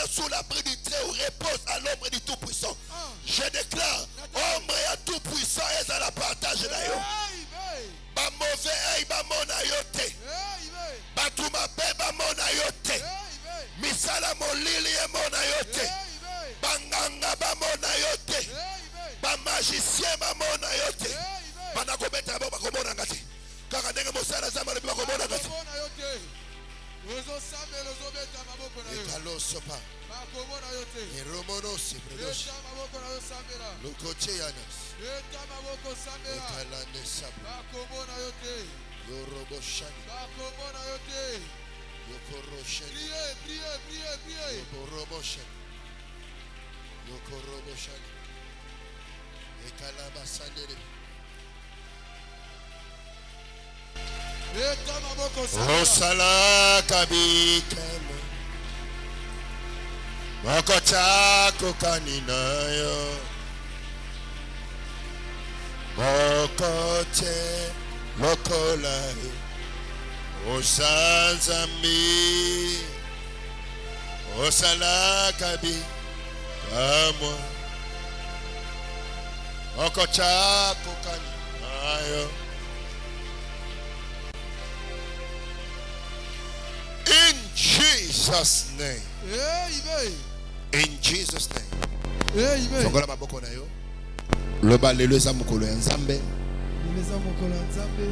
demeure sous l'abri du Très-Haut repose à l'ombre du Tout-Puissant. Je déclare, ombre ya Tout-Puissant est à la partage na yo. Ba mauvais œil ba mona yo te. Ba tuma pe ba mona yo te. Misala molili e mona yo te. Ba nganga ba mona yo te. Ba magicien ba mona yo te. Ba na kobeta ba komona ngati. Kaka ndenge mosala zamba le ba komona ngati. Ekalo sopa. Eromono sipredosh. Lukoche yanas. Ekalande sapa. Yoroboshani. Yokoroshani. Yokoroboshani. Yokoroboshani. Ekalabasandere. Osala kabikemo Mokochako kaninayo Mokoche Mokolai Osanzami Osala kabikemo Mokochako kaninayo. In Jesus' name. In Jesus' name. Songola maboko na yo. Loba lelo eza mokolo ya Nzambe.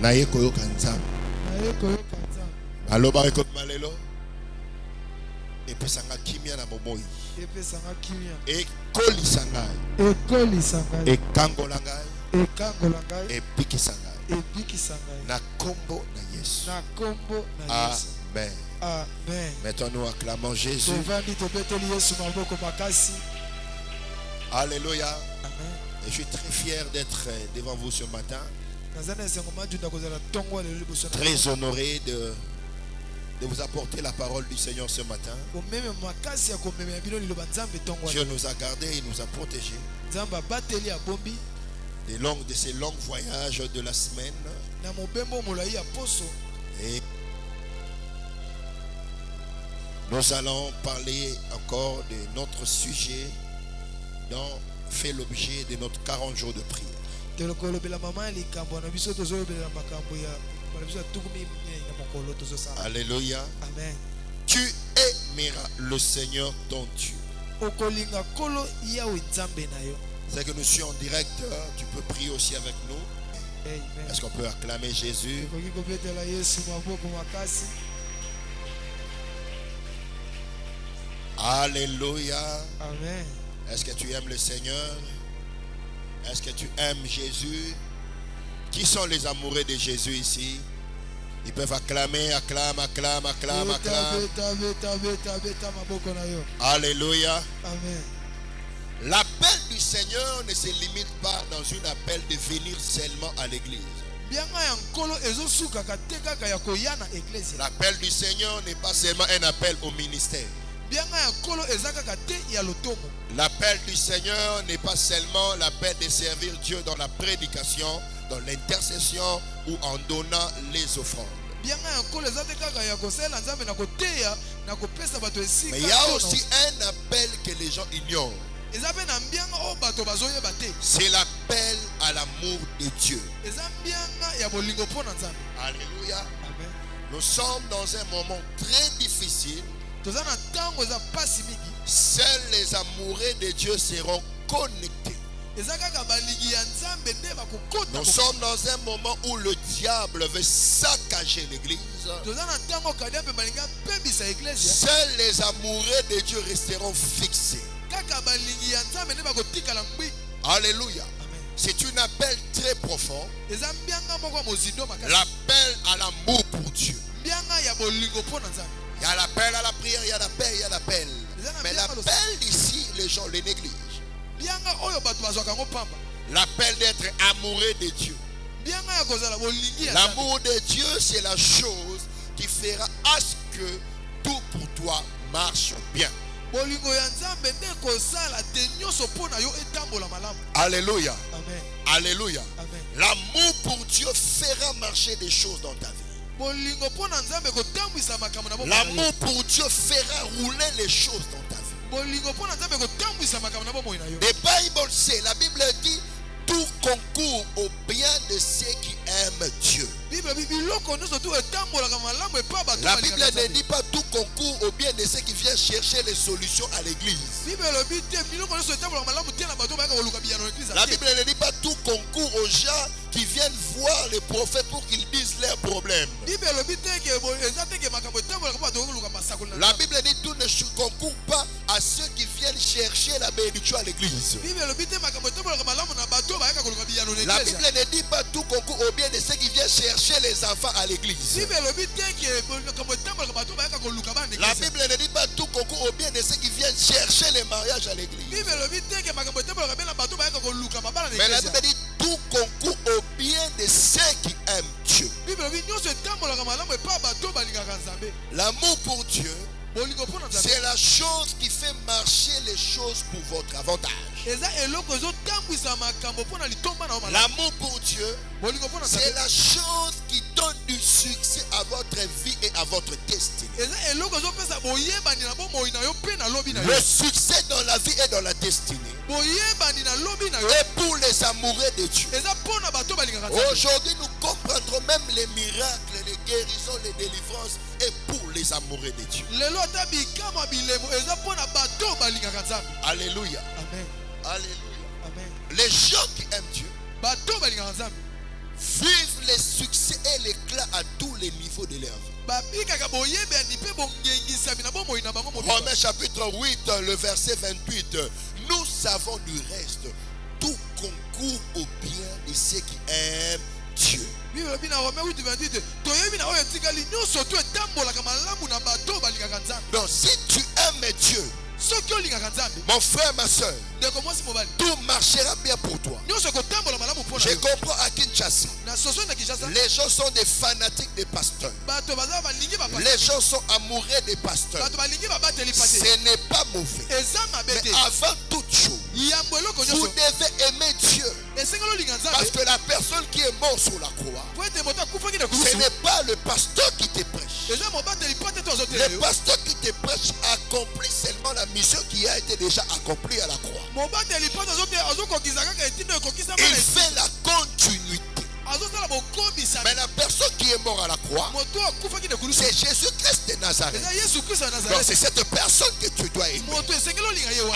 Na ye koyoka Nzambe. Aloba ekoma lelo. Epesanga kimia na bomoi. Ekolisa ngai. Ekangola ngai. Epikisa ngai. Na kombo na Yesu. Amen. Amen. Maintenant nous acclamons Jésus. Alléluia. Amen. Et je suis très fier d'être devant vous ce matin. Très honoré de vous apporter la parole du Seigneur ce matin. Dieu nous a gardés, il nous a protégés de ces longs voyages de la semaine. Et nous allons parler encore de notre sujet dont fait l'objet de notre 40 jours de prière. Alléluia. Amen. Tu aimeras le Seigneur ton Dieu. C'est que nous sommes en direct. Tu peux prier aussi avec nous. Est-ce qu'on peut acclamer Jésus? Alléluia. Amen. Est-ce que tu aimes le Seigneur? Est-ce que tu aimes Jésus? Qui sont les amoureux de Jésus ici? Ils peuvent acclamer, acclame. Alléluia. Amen. L'appel du Seigneur ne se limite pas dans un appel de venir seulement à l'église. L'appel du Seigneur n'est pas seulement un appel au ministère. L'appel du Seigneur n'est pas seulement l'appel de servir Dieu dans la prédication, dans l'intercession ou en donnant les offrandes. Mais il y a aussi un appel que les gens ignorent. C'est l'appel à l'amour de Dieu. Alléluia. Amen. Nous sommes dans un moment très difficile. Seuls les amoureux de Dieu seront connectés. Nous sommes dans un moment où le diable veut saccager l'église. Seuls les amoureux de Dieu resteront fixés. Alléluia. C'est un appel très profond. L'appel à l'amour pour Dieu. Il y a l'appel à la prière, il y a l'appel. Mais l'appel ici, les gens le négligent. L'appel d'être amoureux de Dieu. L'amour de Dieu, c'est la chose qui fera à ce que tout pour toi marche bien. Alléluia. Amen. Alléluia. Amen. L'amour pour Dieu fera marcher des choses dans ta vie. L'amour pour Dieu fera rouler les choses dans ta vie. The Bible say, la Bible dit, tout concourt au bien de ceux qui aiment Dieu. La Bible ne dit pas tout concourt au bien de ceux qui viennent chercher les solutions à l'église. La Bible ne dit pas tout concourt aux gens qui viennent voir les prophètes pour qu'ils disent leurs problèmes. La Bible dit tout ne concourt pas à ceux qui viennent chercher la bénédiction à l'église. La Bible ne dit pas tout concourt au bien de ceux qui viennent chercher les enfants à l'église. La Bible ne dit pas tout concourt au bien de ceux qui viennent chercher les mariages à l'église. Mais la Bible dit tout concourt au bien de ceux qui aiment Dieu. L'amour pour Dieu, c'est la chose qui fait marcher les choses pour votre avantage. L'amour pour Dieu, c'est la chose qui donne du succès à votre vie et à votre destinée. Le succès dans la vie et dans la destinée est pour les amoureux de Dieu. Aujourd'hui, nous comprendrons même les miracles, les guérisons, les délivrances et pour les amoureux de Dieu. Alléluia. Amen. Alléluia. Amen. Les gens qui aiment Dieu vivent les succès et l'éclat à tous les niveaux de leur vie. Romains chapitre 8, le verset 28. Nous savons du reste, tout concourt au bien de ceux qui aiment Dieu. Donc si tu aimes Dieu, mon frère, ma soeur, tout marchera bien pour toi. Je comprends à Kinshasa, les gens sont des fanatiques des pasteurs. Les gens sont amoureux des pasteurs. Ce n'est pas mauvais. Mais avant toute chose, vous devez aimer Dieu. Parce que la personne qui est morte sur la croix, ce n'est pas le pasteur qui te prêche. Le pasteur qui te prêche accomplit seulement la mission qui a été déjà accomplie à la croix. Il fait la continuité. Mais la personne qui est morte à la croix, c'est Jésus-Christ de Nazareth. Donc c'est cette personne que tu dois aimer.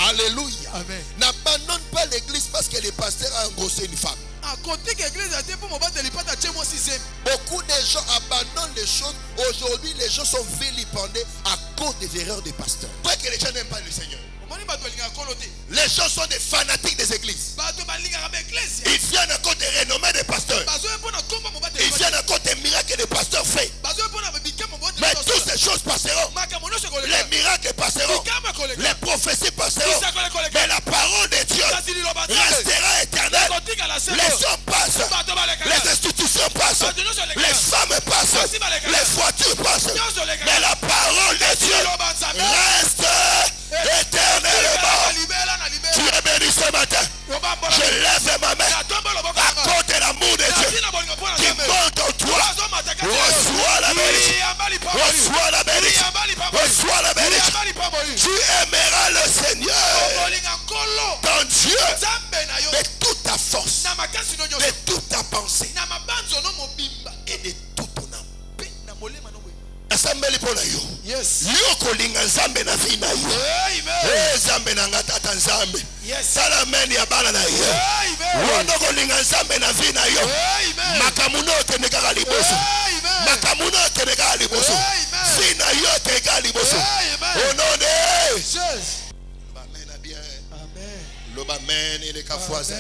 Alléluia. N'abandonne pas l'église parce que le pasteur a engrossé une femme. Beaucoup de gens abandonnent les choses. Aujourd'hui, les gens sont vilipendés à cause des erreurs des pasteurs. Pourquoi que les gens n'aiment pas le Seigneur? Les gens sont des fanatiques des églises. Ils viennent à cause des renommées des pasteurs. Ils viennent à cause des miracles que les pasteurs font. Mais toutes ces choses passeront. Les miracles passeront. Les prophéties passeront. Mais la parole de Dieu restera éternelle. Les hommes passent. Les institutions passent. Les femmes passent. Les voitures passent. Mais la parole de Dieu reste éternellement. Tu es béni ce matin. Je lève ma main à cause de l'amour de Dieu qui monte en toi. Reçois la bénédiction. Reçois la bénédiction. Reçois la bénédiction. Tu aimeras le Seigneur, ton Dieu, de toute ta force, de toute ta pensée et de toute ton âme. Yes. Yokolinga nzambe na vie na yo. Nzambe na ngatata nzambe. Sala meni ya bana na yo. Wono kolinga nzambe na vie na yo. Makamuno teneka liboso. Makamuno teneka liboso. Sina yo teneka liboso. Au nom de Jésus. Amen bien. Amen. Le amen et les voisin.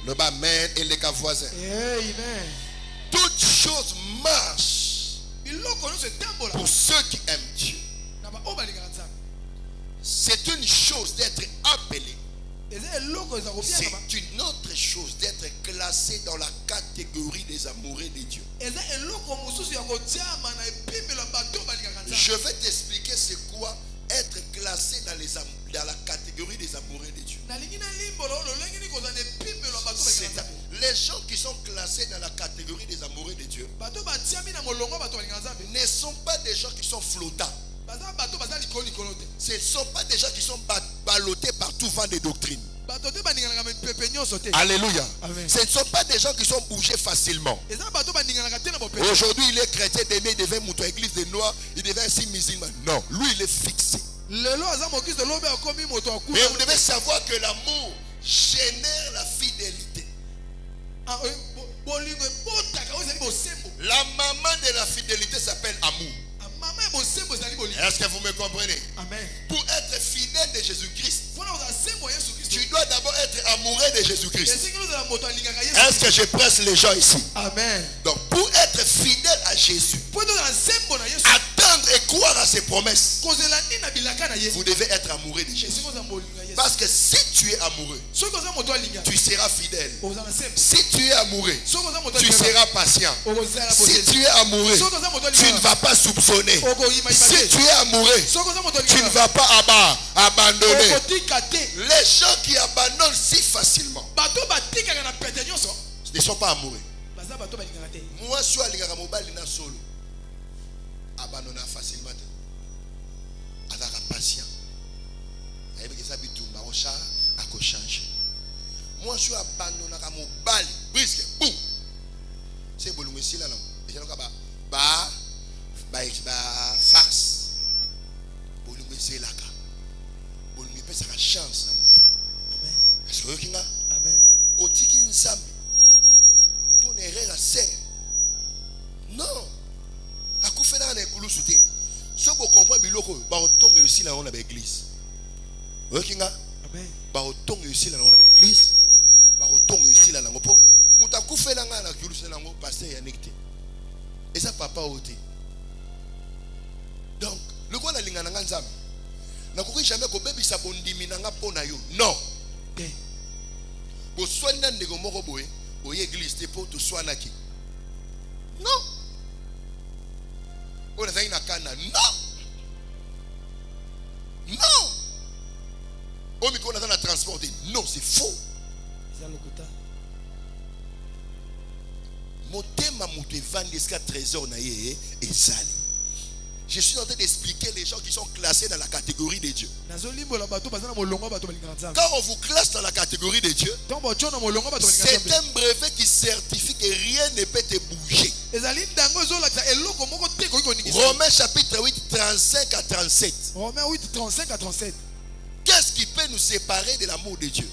Le amen et les voisin. Amen. Toute chose marche pour ceux qui aiment Dieu. C'est une chose d'être appelé. C'est une autre chose d'être classé dans la catégorie des amoureux de Dieu. Je vais t'expliquer c'est quoi être classé dans la catégorie des amoureux de Dieu. Les gens qui sont classés dans la catégorie des amoureux de Dieu ne sont pas des gens qui sont flottants. Ce ne sont pas des gens qui sont ballottés par tout vent de doctrine. Alléluia. Amen. Ce ne sont pas des gens qui sont bougés facilement. Aujourd'hui, il est chrétien, demain, il devient mouton église de noir, il devient ainsi musulman. Non, lui, il est fixé. Mais vous devez savoir que l'amour génère la fidélité. La maman de la fidélité s'appelle amour. Est-ce que vous me comprenez? Amen. Pour être fidèle de Jésus-Christ, tu dois d'abord être amoureux de Jésus-Christ. Est-ce que je presse les gens ici? Amen. Donc pour être fidèle à Jésus, attendre et croire à ses promesses, vous devez être amoureux de Jésus. Parce que si tu es amoureux, tu seras fidèle. Si tu es amoureux, tu seras patient. Si tu es amoureux, tu ne vas pas soupçonner. Si tu es amoureux, tu ne vas pas abandonner. Les gens qui abandonnent si facilement ne sont pas amoureux. Moi, je suis allé à mobile solo. Abandonner facilement. Avec patient. Moi, je suis abandonné à mobile. Brisque. Boum. C'est bon, mais si là, non. Farce. Bon, mais c'est là. Bon, mais c'est la chance. Est-ce que vous avez Amen. au tiki nzambe pour ne rien à serre non akufela na ekulusu te so bo comprendre biloko ba otonga aussi là on a l'église okinga Amen. ba otonga aussi là on a l'église ba otonga aussi là ngo po muta kufela nga na ekulusu na ngo pasteur ya nekte et ça papa ote donc le quoi la lingana nga nzambe na koki jamais ko bebisa bondimi na nga pona yo non okay. Pour soigner des gens qui ont église pour tout soigner qui non on a fait une cana non non on micro on a transporté non c'est faux motema mutu vendre jusqu'à trésor na ye ezali. Je suis en train d'expliquer les gens qui sont classés dans la catégorie de Dieu. Quand on vous classe dans la catégorie de Dieu, c'est un brevet qui certifie que rien ne peut te bouger. Romains chapitre 8, 35 à 37. Romains 8, 35 à 37. Qu'est-ce qui peut nous séparer de l'amour de Dieu?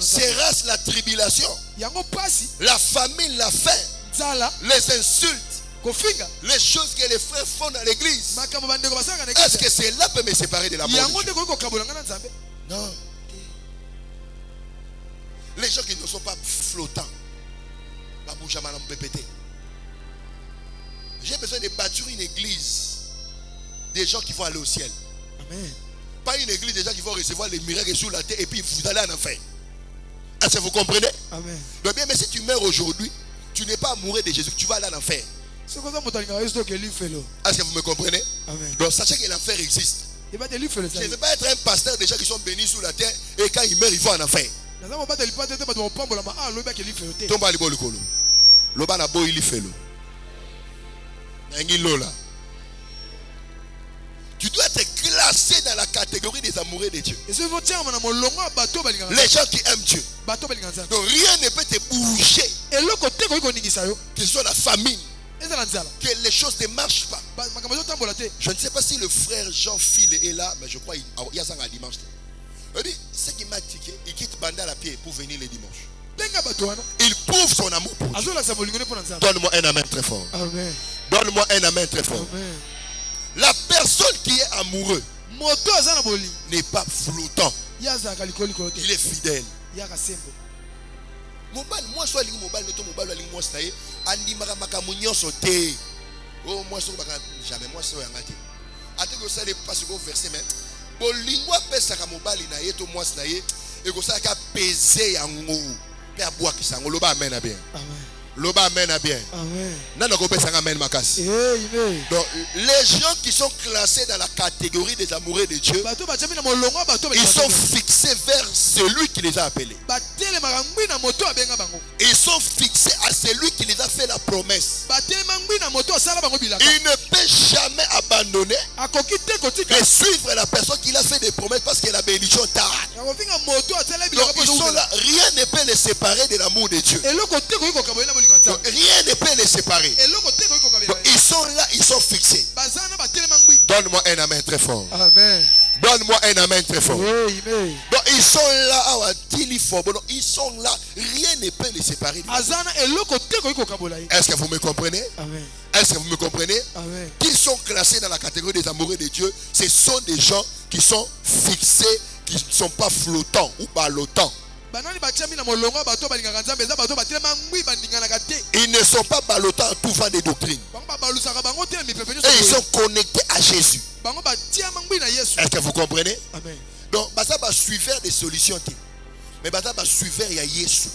Sera-ce la tribulation, la famine, la faim, les insultes, les choses que les frères font dans l'église? Est-ce que cela peut me séparer de l'amour de Dieu? Non. Les gens qui ne sont pas flottants, j'ai besoin de bâtir une église des gens qui vont aller au ciel. Amen. Pas une église des gens qui vont recevoir les miracles sous la terre et puis vous allez en enfer. Est-ce que vous comprenez? Amen. Donc bien, mais si tu meurs aujourd'hui, tu n'es pas amoureux de Jésus, tu vas aller en enfer. Est-ce que vous me comprenez? Amen. Donc sachez que l'enfer existe. Je ne veux pas être un pasteur des gens qui sont bénis sous la terre et quand ils meurent, ils vont en enfer. Tomba libo likolo. Loba na boy lifelo. Nangi lola. Tu dois être classé dans la catégorie des amoureux de Dieu. Les gens qui aiment Dieu. Donc rien ne peut te bouger. Que ce soit la famine. Que les choses ne marchent pas. Je ne sais pas si le frère Jean-Phil est là, mais je crois qu'il y a ça un dimanche. Ce qui m'a tiqué, il quitte Banda la pied pour venir le dimanche. Il prouve son amour pour Dieu. Donne-moi un amen très fort. Amen. Donne-moi un amen très fort. Amen. La personne qui est amoureux n'est pas flottant. Il est fidèle. Moi je suis mobile, oh moi je jamais moi je ngati. Ate ko sale parce que verset mais bolingwa pesa ka mobile na yeto moi na ye e ko sala ka peser yango pe aboa ki sango loba amen bien. Amen. Loba amen à bien. Amen. Nana ko pesa amen makasi. Amen. Donc les gens qui sont classés dans la catégorie des amoureux de Dieu, ils sont fixés vers celui qui les a appelés. Ils sont fixés à celui qui les a fait la promesse. Il ne peut jamais abandonner et suivre la personne qui a fait des promesses parce que la bénédiction tarde. Donc ils sont là, rien ne peut les séparer de l'amour de Dieu. Donc, rien ne peut les séparer. Donc, ils sont là, ils sont fixés. Donne-moi un amen très fort. Amen. Donne-moi un amen très fort. Amen. Donc ils sont là, ils sont là, rien ne peut les séparer. Est-ce que vous me comprenez? Amen. Est-ce que vous me comprenez? Amen. Qu'ils sont classés dans la catégorie des amoureux de Dieu, ce sont des gens qui sont fixés, qui ne sont pas flottants ou ballottants. Ils ne sont pas ballottants en tout vent des doctrines. Et ils sont connectés à Jésus. Est-ce que vous comprenez? Amen. Donc, ça va suivre des solutions. Mais ça va suivre, il y a Jésus.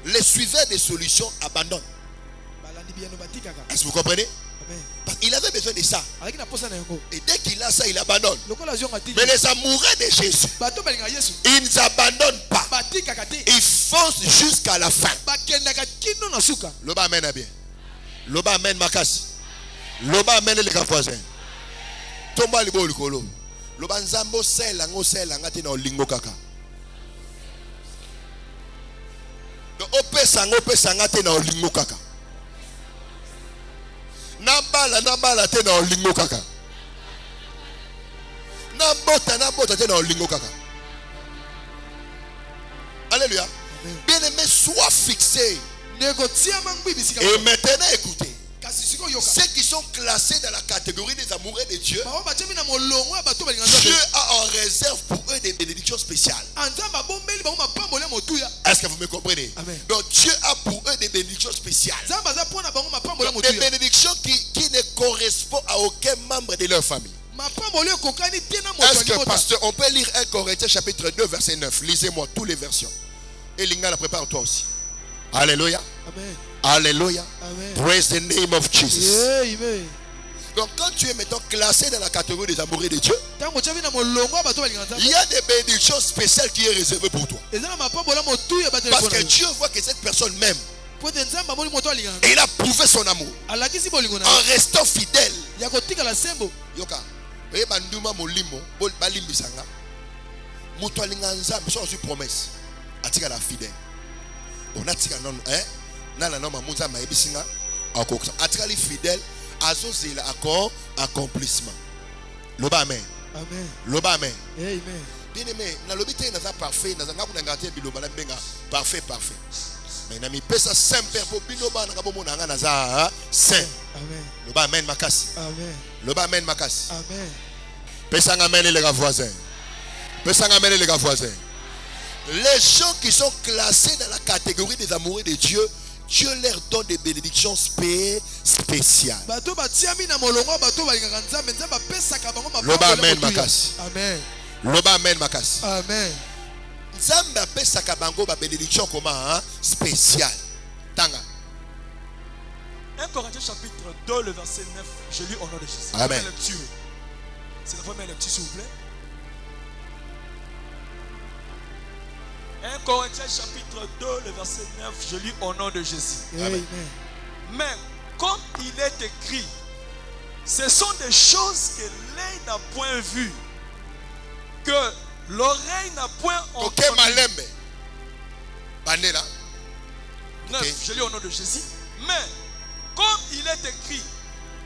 Les suiveurs des solutions abandonnent. Est-ce que vous comprenez? Parce qu'il avait besoin de ça. Et dès qu'il a ça, il abandonne. Mais les amoureux de Jésus, ils n'abandonnent pas. Ils foncent jusqu'à la fin. Loba amen à bien. Loba amen makasi. Loba amen les gars voisins. Tomba libo likolo. Loba nzambo sela ngati na olingo kaka. Donc opesa ngati na olingo kaka. Nambala te na olingo kaka. Nambota te na olingo kaka. Alléluia. Bien-aimé, sois fixé. Et maintenant écoutez. Ceux qui sont classés dans la catégorie des amoureux de Dieu, Dieu a en réserve pour eux des bénédictions spéciales. Est-ce que vous me comprenez? Amen. Donc Dieu a pour eux des bénédictions spéciales. Donc, des bénédictions qui ne correspondent à aucun membre de leur famille. Est-ce que, pasteur, on peut lire 1 Corinthiens chapitre 2 verset 9? Lisez-moi toutes les versions. Et Linga la prépare toi aussi. Alléluia. Amen. Alléluia. Amen. Praise the name of Jesus. Amen. Donc quand tu es maintenant classé dans la catégorie des amoureux de Dieu, il y a des bénédictions spéciales qui sont réservées pour toi. Parce que Dieu voit que cette personne m'aime. Et il a prouvé son amour en restant fidèle. Yoka, banduma molimo, balimbisanga. Muto alinga nzambe so sur promesse. Atika la fidèle. On atika non nana no mamunza maebisinga akoksa. Atika li fidèle azozela accord accomplissement. Loba amen. Amen. Loba amen. Amen. Bien aimé, na lobité na za parfait, na zanga kuna ngate biloba na benga parfait. Mais na mi pesa saint père pour biloba na kabo mona na za saint. Amen. Loba amen makasi. Amen. Loba amen makasi. Amen. Pesa amen les gars voisins. Pesa amen les gars voisins. Les gens qui sont classés dans la catégorie des amoureux de Dieu, Dieu leur donne des bénédictions spéciales. Loba amen makasi. Amen. Loba amen makasi. Amen. Nzambe apesaka bango ba bénédiction comment spéciale. Tanga. 1 Corinthiens chapitre 2, le verset 9, je lis au nom de Jésus. Amen. C'est la première lecture, s'il vous plaît. 1 Corinthiens chapitre 2, le verset 9, je lis au nom de Jésus. Amen. Mais comme il est écrit, ce sont des choses que l'œil n'a point vues, que l'oreille n'a point entendu. Ok, malembe. Bandela. 9, je lis au nom de Jésus. Mais comme il est écrit,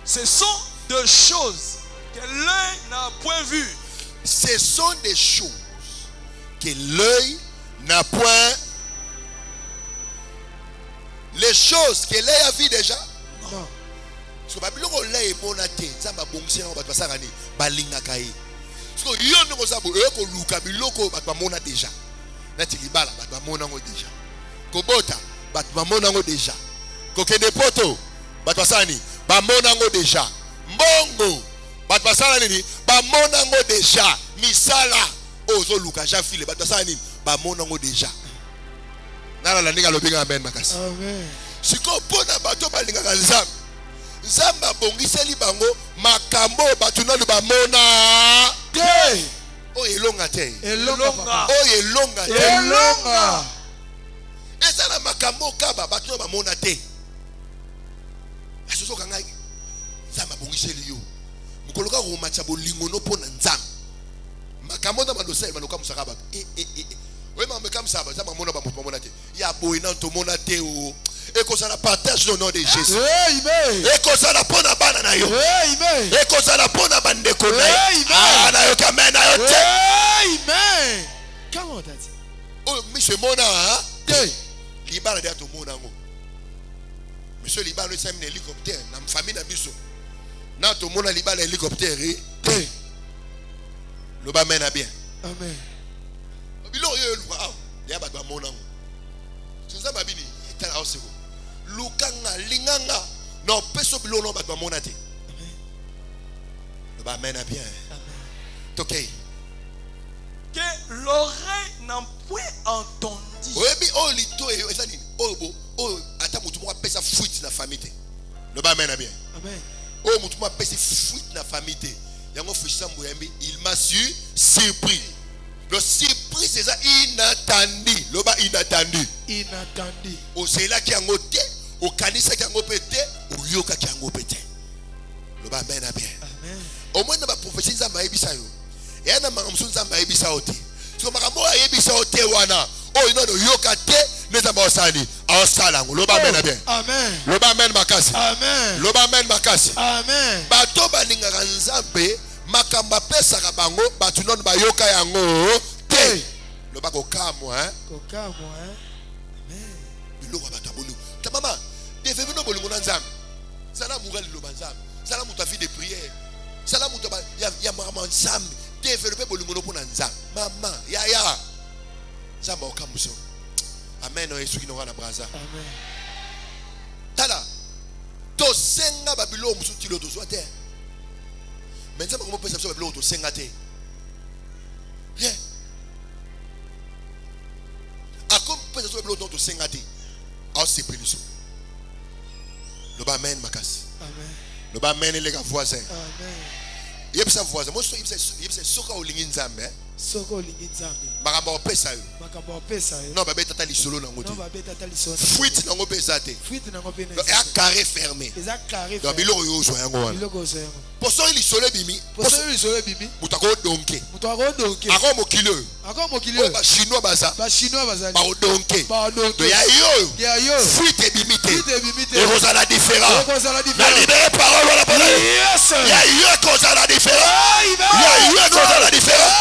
ce sont des choses que l'œil n'a point vues. Ce sont des choses que l'œil n'a point. Les choses que l'œil a vues déjà. Non. Parce que Babylon l'œil est monaté. Ça va boncer on va passer à balinga kaye. Parce que yon no sabo eko luka biloko batwa mona déjà. Nati libala batwa mona ngo déjà. Kobota batwa mona ngo déjà. Kokende poto batwa sani ba mona ngo déjà. Mbongo batwa sala nini ba mona ngo déjà. Misala ozo luka jafile batwa sani ba mona ngo déjà. Nala la ninga lobinga amen makasi. Amen. siko pona bato balingaka nzambe nzambe abongiseli bango makambo bato nanu bamona te oyo elonga te Elonga. oyo elonga te elonga eza na makambo kaba bato nanu bamona te asosoka ngai nzambe abongiseli yo mokolo kaka komatisa bolingo no mpo na nzambe makambo na bandosali banokamusaka bato oyo makambo ekamwisaka bato nzambe amona bamoto bamona te ya boye nanu tomona te o ekozala partage au nom de Jésus amen ekozala mpo na bana na yo amen ekozala mpo na bandeko na yo Amen. na yo kamen na yo te amen comment on t'a dit oyo miso emona te libala nde atomona yango miso libala esami na hélicoptère na famille na biso na tomona libala ya hélicoptère te loba amen na bien amen biloko oyo eluka awa ya bato bamona yango soza babini etala awa seko lukanga linganga na opeso biloko na bato bamona te loba amen na bien tokei Que l'oreille n'a point entendu. oyebi oyo lito eyo eza nini oyo bo oyo ata motu moko apesa fuite na famille te loba amen na bien amen oyo motu moko apesi fuite na famille te yango fisambo yambi il m'a surpris le surprise eza inattendu loba inattendu inattendu ozelaki yango te okanisaki yango mpe te oyokaki yango mpe te loba amen na bien amen omoi na baprofesi nzambe ayebisa yo eya na makambo mosusu nzambe ayebisa yo te siko makambo oyo ayebisa yo te wana oyo nano oyoka te nde nzambe aosali aosala yango loba amen na bien amen loba amen makasi amen loba amen makasi amen bato balingaka nzambe makambo apesaka bango bato nano bayoka yango te loba kokamwa kokamwa amen biloko ya bato ya bolingo ta mama defebi no bolingo na nzambe zala moka liloba nzambe zala moto avi de priere zala moto ya makambo nzambe develope bolingo no mpo na nzambe mama yaya nzambe akokambuso amen oyo esuki nonga na braza amen tala tosenga babiloko mosusu tilo tozwa te me nzambe akomopesa biso babiloko tosenga te ye akomopesa biso babiloko tosenga te aosepeli biso loba amen makasi amen loba amen eleka voisin amen yebisa voisin moso yebisa soka olingi nzambe soko olingi nzambe makambo opesa yo makambo apesa yo non babeta ata lisolo nango te no babeta ata lisoni fuite nango mpe eza te fuite nango mpe eya carré fermé eza carré donc biloko oyo ozwa yango wana biloko ozwa yango poso oyo lisolo ebimi poso oyo lisolo ebimi moto akodonke moto akodonke ako mokili oyo ako mokili oyo oyo bachinois baza bachinois bazali bakodonke baodonke to ya yo ya yo fuite ebimi te fuite ebimi te ekozala différent ekozala na différent libere parole wana mpona yes ya yo ekozala différent amen ya yo ekozala différent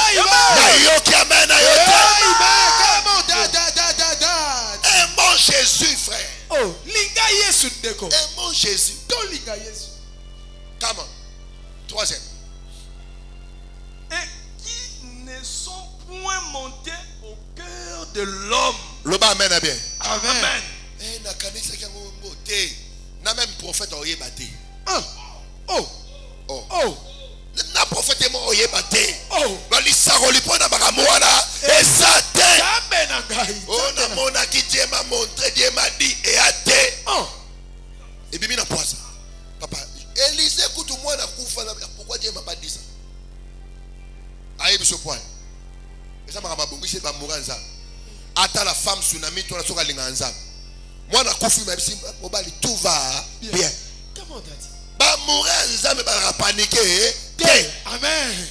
na yoki amen na yo te amen comment da un bon Jésus frère oh linga yesu ndeko un bon Jésus to linga yesu comment troisième Et qui ne sont point montés au cœur de l'homme. loba amen na bien amen nakanisaki yango ngo te na même prophète oyeba te oh oh oh na prophète mo oyeba te oh balisakoli mpo na makambo wana eza te nzambe na ngai oyo namonaki Dieu m'a montré Dieu m'a dit eya te oh ebimi na poisa papa Élysée kutu mwana kufa na pourquoi Dieu m'a pas dit ça ayebi so point eza makambo abongisi bamoura nzambe ata la femme tsunami tona soki alingaka nzambe mwana kufi mayebisi mobali tout va bien comment t'as dit bamoura nzambe bazaka panike te amen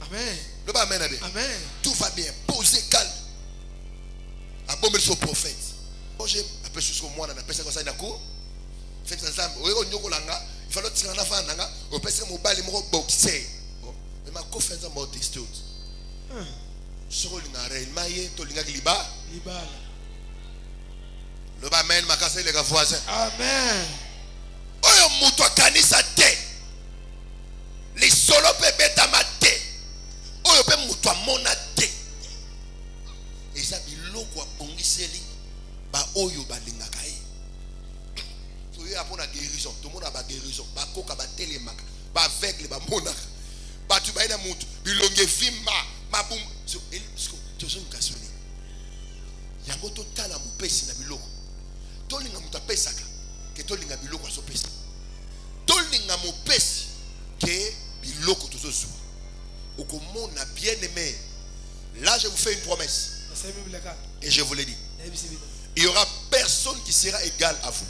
amen loba amen na bien amen tout va bien posé calme abomeli so prophète oje apesi so mwana napesaka osali na cour feti nzambe oyo onyokolanga ifalo otikanga na fana nanga opesaka mobali moko boxer me makofi ya nzambe oteste oti soko olinga réellement ye tolingaki libala loba amen makasi eleka voisin amen oyo moto akanisa te lisolo mpe ebetama te oyo mpe moto amona te eza biloko abongiseli baoyo balingaka ye toyoya mpo na guérison tomona baguérison bakoka batelemaka baaveugle bamonaka bato baye na motu bilongi evimba mabumba tozongikasoni yango totala mopesi na biloko tolinga moto apesaka fait une promesse. Et je vous l'ai dit. Il n'y aura personne qui sera égal à vous.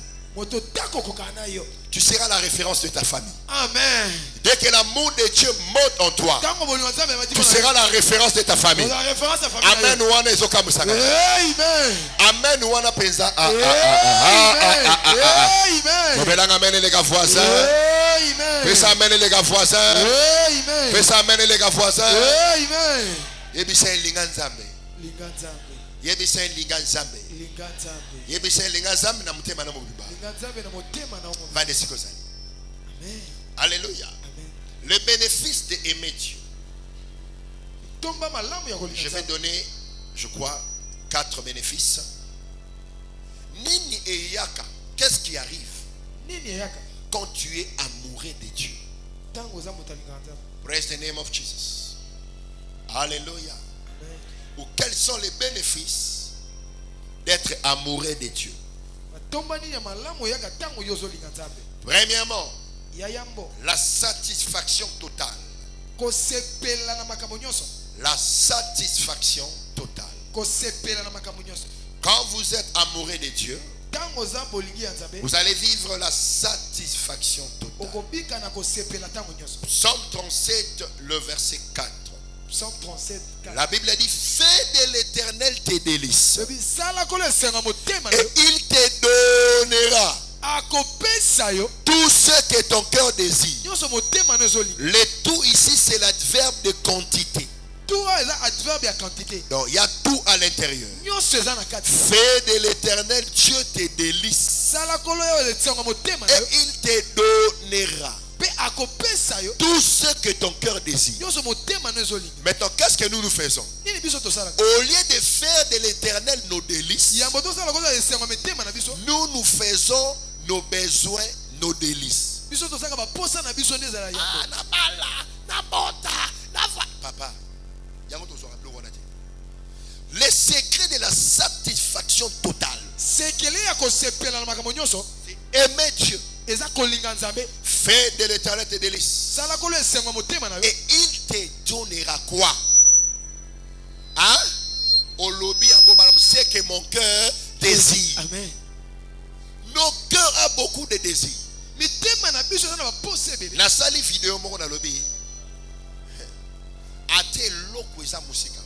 Tu seras la référence de ta famille. Amen. Dès que l'amour de Dieu monte en toi, tu seras la référence de ta famille. Amen. Amen. Wana penza. Amen les gars voisins. Fais ça amen les gars voisins. Fais ça amen les gars voisins. Yebisa linganzambe. Yebisa linganzambe. Yebisa linganzambe na mutema na mobimba. Va des causes. Alléluia. Le bénéfice de aimer Dieu. Je vais donner, je crois, 4 bénéfices. Nini et Yaka, qu'est-ce qui arrive quand tu es amoureux de Dieu? Praise the name of Jesus. Alléluia. Ou quels sont les bénéfices d'être amoureux de Dieu? Premièrement, la satisfaction totale. La satisfaction totale. Quand vous êtes amoureux de Dieu, vous allez vivre la satisfaction totale. Psaume 37, le verset 4. La Bible dit: fais de l'Éternel tes délices, et il te donnera tout ce que ton cœur désire. Le tout ici, c'est l'adverbe de quantité. Donc il y a tout à l'intérieur. Fais de l'Éternel Dieu tes délices, et il te donnera tout ce que ton cœur désire. Maintenant, qu'est-ce que nous faisons? Au lieu de faire de l'Éternel nos délices, nous faisons nos besoins, nos délices. Papa, le secret de la satisfaction totale, c'est aimer Dieu. Fais de l'Éternel tes délices, et il te donnera quoi? Hein? C'est que mon cœur désire. Amen. Nos cœurs ont beaucoup de désirs. La salle vidéo mon lobby. Ate loko eza musika.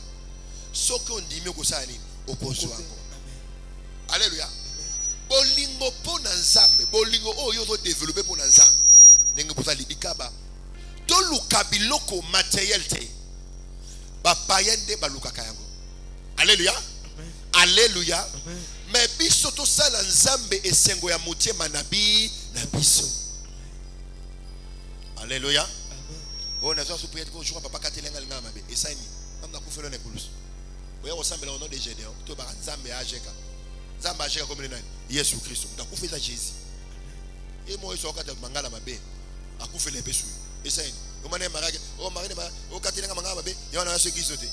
Soki ondimi okosani okozwa. Alléluia. Bolingo pona nzambe, bolingo oyo zo développer pona nzambe. Ndenge poza libikaba. To luka biloko matériel te. Ba payende ba luka kayango. Alléluia. Amen. Alléluia. Amen. Mais biso to sala nzambe esengo ya motema na biso. Alléluia. Oh, nous avons prié pour jouer papa katelenga linga mabe. Et ça ni. On a couvert le nécrous. Oya osambela au nom de Gédéon. To ba nzambe ajeka. Nzambe ajeka comme le nani. Yesu Christ. On a couvert ça Jésus. Et moi je suis au kata mangala mabe. A couvert les besu. Et ça ni. O mané marage. O marine ma. O katelenga mangala mabe. Ya na se Christ te.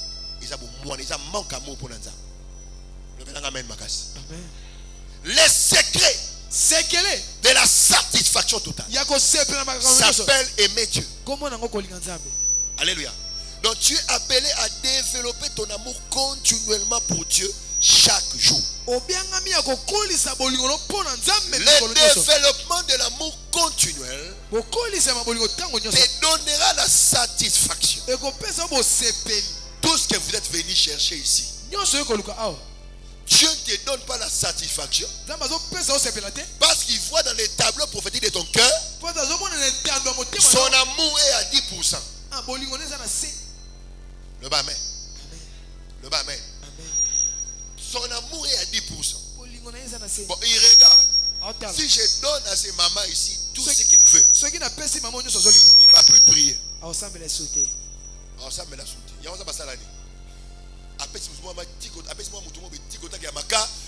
Isa bo moi. Isa manque amour pour nzambe. Le benanga men makas. Amen. Les secrets de la satisfaction totale s'appelle aimer Dieu. Alléluia. Donc tu es appelé à développer ton amour continuellement pour Dieu chaque jour. Le développement de l'amour continuel te donnera la satisfaction. Tout ce que vous êtes venu chercher ici, Dieu ne te donne pas la satisfaction parce qu'il voit dans les tableaux prophétiques de ton cœur, son amour est à 10%. Le bas amen. Le bas amen. Son amour est à 10%. Bon, il regarde. Si je donne à ces mamans ici tout ce qu'il veut, il ne va plus prier.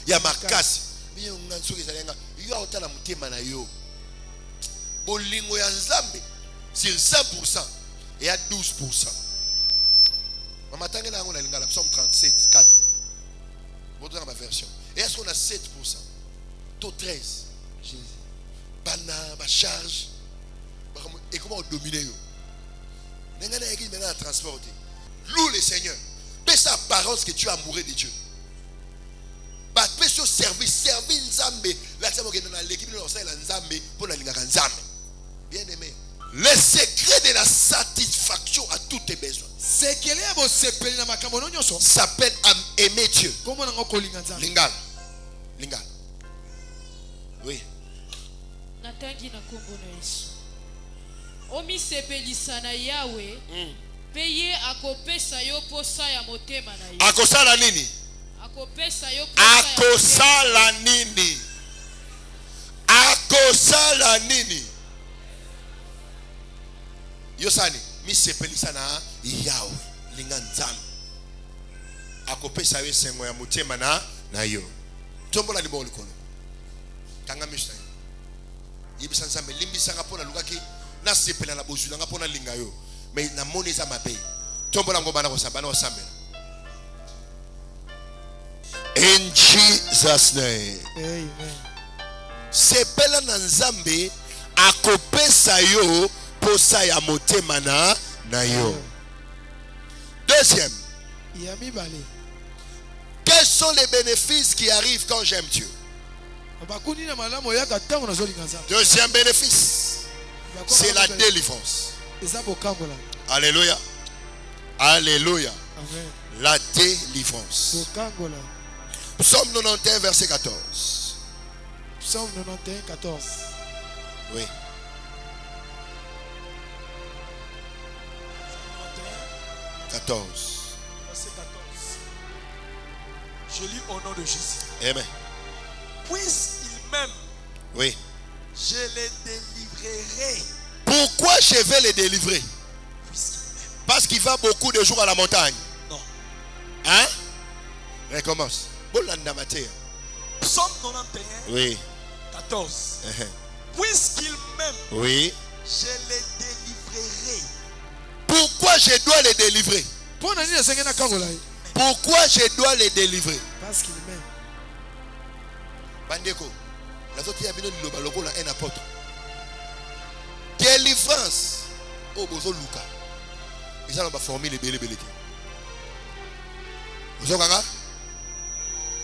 Ya makasi miyo ngansuki zalenga yo otala mutema na yo bolingo ya nzambe sur 100% et à 12%. Mama tangela ngo na lingala Psaume 37 4. Votre dans ma version. Et est-ce qu'on a 7%? Taux 13. Jésus. Bana ba charge. Et comment dominer yo? N'engana église maintenant à transporter. Loue le Seigneur. Mais sa parole l'apparence que tu es amoureux de Dieu. Servir Nzambe. Bien aimé. Le secret de la satisfaction à tous tes besoins s'appelle aimer Dieu. Lingala. Lingala. Oui. Natangi na kombo na Yesu. Omisepelisa na Yawe. Peye akopesa yo posa ya motema na yo. Akosala nini? Akopesa yo akosala nini? Akosala nini? Yosani, misepelisa na Yawe, linga Nzambe. Akopesa yo sengo ya motema na yo. Tombola libo likono. Kanga mishta. Yebisa Nzambe limbisa ngapona lukaki na sepela na bozula ngapona linga yo. Mais na moni za mabe. Tombola ngomba na kosamba na osambe. In Jesus' name. Amen. Sepela na Nzambe akopesa yo posa ya motema na yo. Deuxième. Quels sont les bénéfices qui arrivent quand j'aime Dieu? Deuxième bénéfice, c'est la délivrance. Alléluia. Alléluia. Amen. La délivrance. Psaume 91, verset 14. Psaume 91, 14. Oui. 14. Verset 14. Je lis au nom de Jésus. Amen. Puisqu'il m'aime, Oui. je les délivrerai. Pourquoi je vais les délivrer? Puisqu'il m'aime. Parce qu'il va beaucoup de jours à la montagne. Non. Hein? Recommence. Bolanda Maté. Psaume 91, Oui. 14. Puisqu'il m'aime, Oui. je les délivrerai. Pourquoi je dois les délivrer? Pourquoi je dois les délivrer? Parce qu'il m'aime. Bandeko, la autre a bien le balogo là un apôtre. Délivrance. Oh bozo Luka. Ils ont pas formé les belé belé. Vous avez ganga?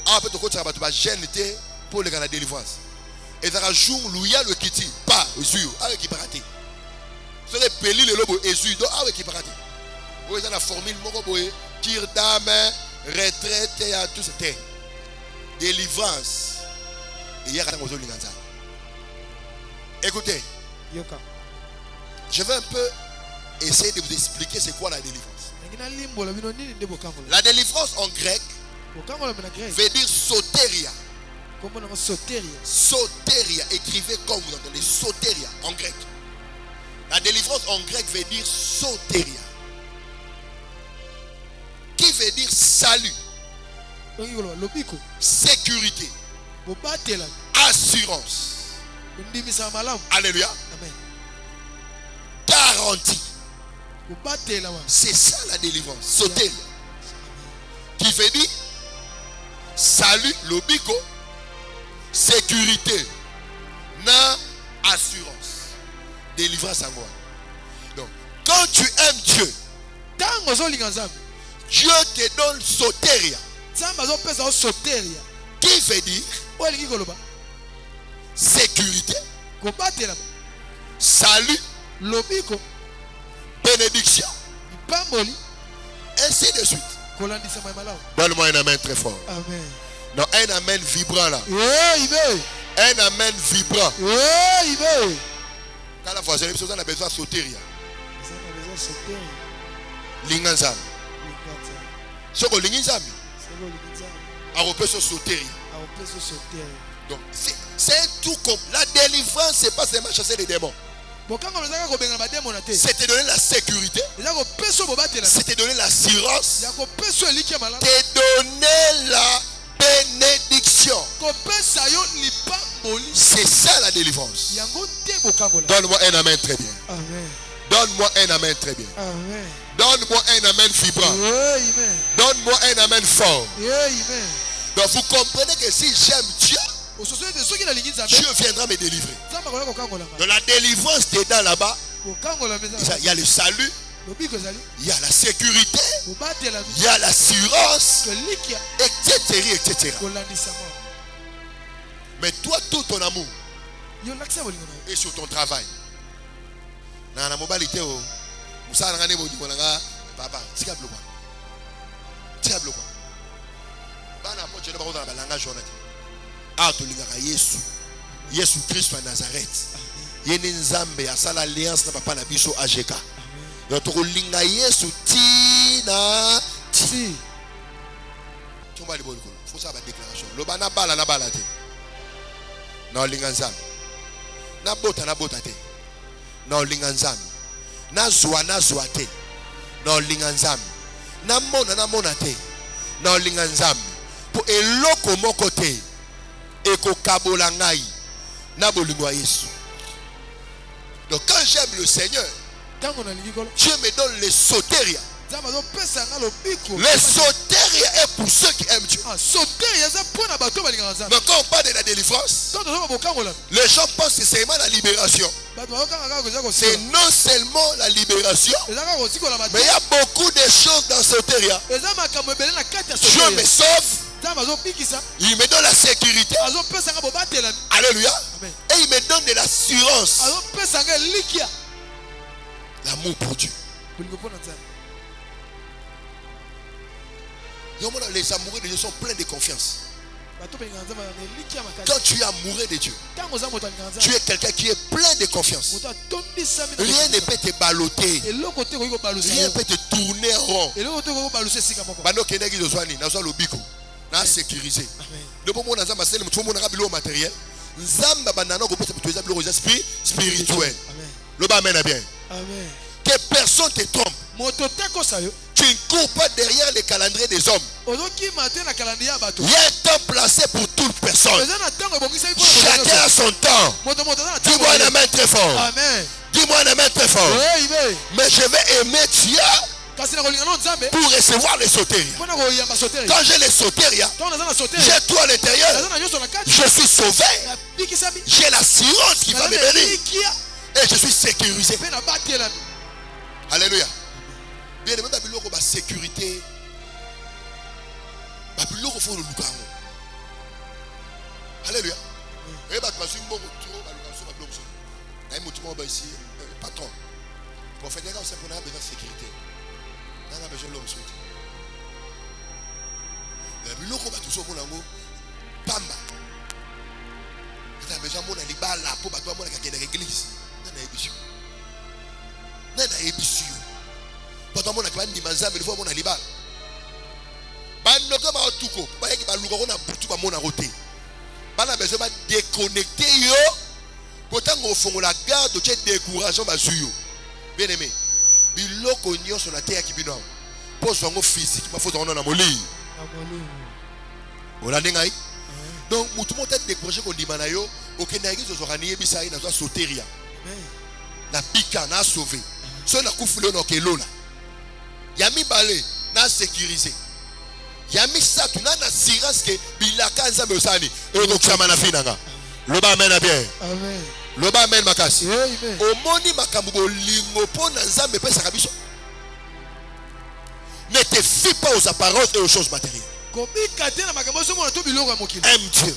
Ah peut-être que tu as pas gêné pour les la délivrance. Et ça rajoute louia le kiti pas sur avec qui paraté. C'est peli le lobo et sur avec qui paraté. Vous avez la formule moko boye tire d'âme retraite et à tout c'était délivrance. Écoutez, je vais un peu essayer de vous expliquer c'est quoi la délivrance. La délivrance en grec veut dire soteria. Soteria, écrivez comme vous entendez, soteria en grec. La délivrance en grec veut dire soteria, qui veut dire salut, sécurité, assurance. Alléluia. Garantie. C'est ça la délivrance. Soteria. Qui veut dire salut, lobiko, sécurité, na assurance. Délivrance à moi. Donc, quand tu aimes Dieu, Dieu te donne soteria. Qui veut dire sécurité, salut, bénédiction, ainsi de suite. Donne-moi un amen très fort. Amen. Non, un amen vibrant là. Un amen vibrant. Quand la fois, on a besoin de soteria. Linganzam. Soko linganzam. Arope so soteria. Donc, c'est tout comme la délivrance, c'est pas seulement chasser les démons. C'est te donner la sécurité. C'est te donner l'assurance. Te donner la bénédiction. C'est ça la délivrance. Donne-moi un amen très bien. Amen. Donne-moi un amen très bien. Amen. Donne-moi un amen vibrant. Amen. Donne-moi un amen fort. Amen. Donc vous comprenez que si j'aime Dieu, Dieu viendra me délivrer. Dans la délivrance dedans là-bas, il y a le salut, il y a la sécurité, il y a l'assurance, etc., etc. Mais toi, tout ton amour est sur ton travail. Dans la mobilité, papa, tu as bloqué. Tu as bloqué. Ah, tu as Yesu. Yesu Christ de Nazareth. Yene Nzambe a sala alliance na papa na biso AGK. Yo to linga Yesu tina ti. Tumba libolo ko. Faut ça ba déclaration. Lo bana bala na bala te. Na linga Nzambe. Na bota te. Na linga Nzambe. Na zwa te. Na linga Nzambe. Na mona te. Na linga Nzambe. Po eloko moko te. Eko kabola ngai. Na bolingo Yesu. Donc quand j'aime le Seigneur, Dieu me donne les soteria. Les soteria est pour ceux qui aiment Dieu. Mais quand on parle de la délivrance, les gens pensent que c'est seulement la libération. C'est non seulement la libération, mais il y a beaucoup de choses dans soteria. Dieu me sauve. Il me donne la sécurité. Alléluia. Et il me donne de l'assurance. L'amour pour Dieu. Les amoureux de Dieu sont pleins de confiance. Quand tu es amoureux de Dieu, tu es quelqu'un qui est plein de confiance. Rien ne peut te balloter. Rien ne peut te tourner en rond. Sécurisé. Matériel. Spirituel. Le bas amène bien. Que personne te trompe. Tu ne cours pas derrière les calendriers des hommes. Il y a un temps placé pour toute personne. Chacun a son temps. Dis-moi un amen très fort. Dis-moi un amen très fort. Mais je vais aimer Dieu pour recevoir les soteria. Quand j'ai les soteria, j'ai tout à l'intérieur. Je suis sauvé. J'ai l'assurance qui va me bénir. Et je suis sécurisé. Alléluia. Bien aimé, Babylone, la sécurité. Babylone, il faut le loup. Alléluia. Et patron. Pour faire des gens, c'est qu'on a besoin de sécurité. On a besoin de l'homme souhaité. Babylone, il faut tout ça. Pamba. Il a besoin de l'ibala pour battre l'église. Nana ebisio. Quand on a quand même dit manzambe, il faut mon alibal. Banoka ma tuko, ba yeki ba luka na butu ba mona roté. Bana besoin ba déconnecter yo. Kotango fongo la garde tu décourageant ba suyo. Bien aimé. Biloko nyonso na terre ki bino. Pose ngo physique, ma faut on na moli. Ola ngai. Donc mutu mo tête décourager ko ndimana yo, okena yiki zo zorani yebisa ina zo soteria. La pika na sauvé. So na kufule no kelola. Yami balé na sécurisé. Yami ça tu na assurance que bilaka nzambe osani. Et donc ça mana finanga. Le ba amen bien. Amen. Le ba amen makasi. Amen. Omoni makambo lingo po na nzambe pesa kabiso. Ne te fie pas aux apparences et aux choses matérielles. Aime Dieu.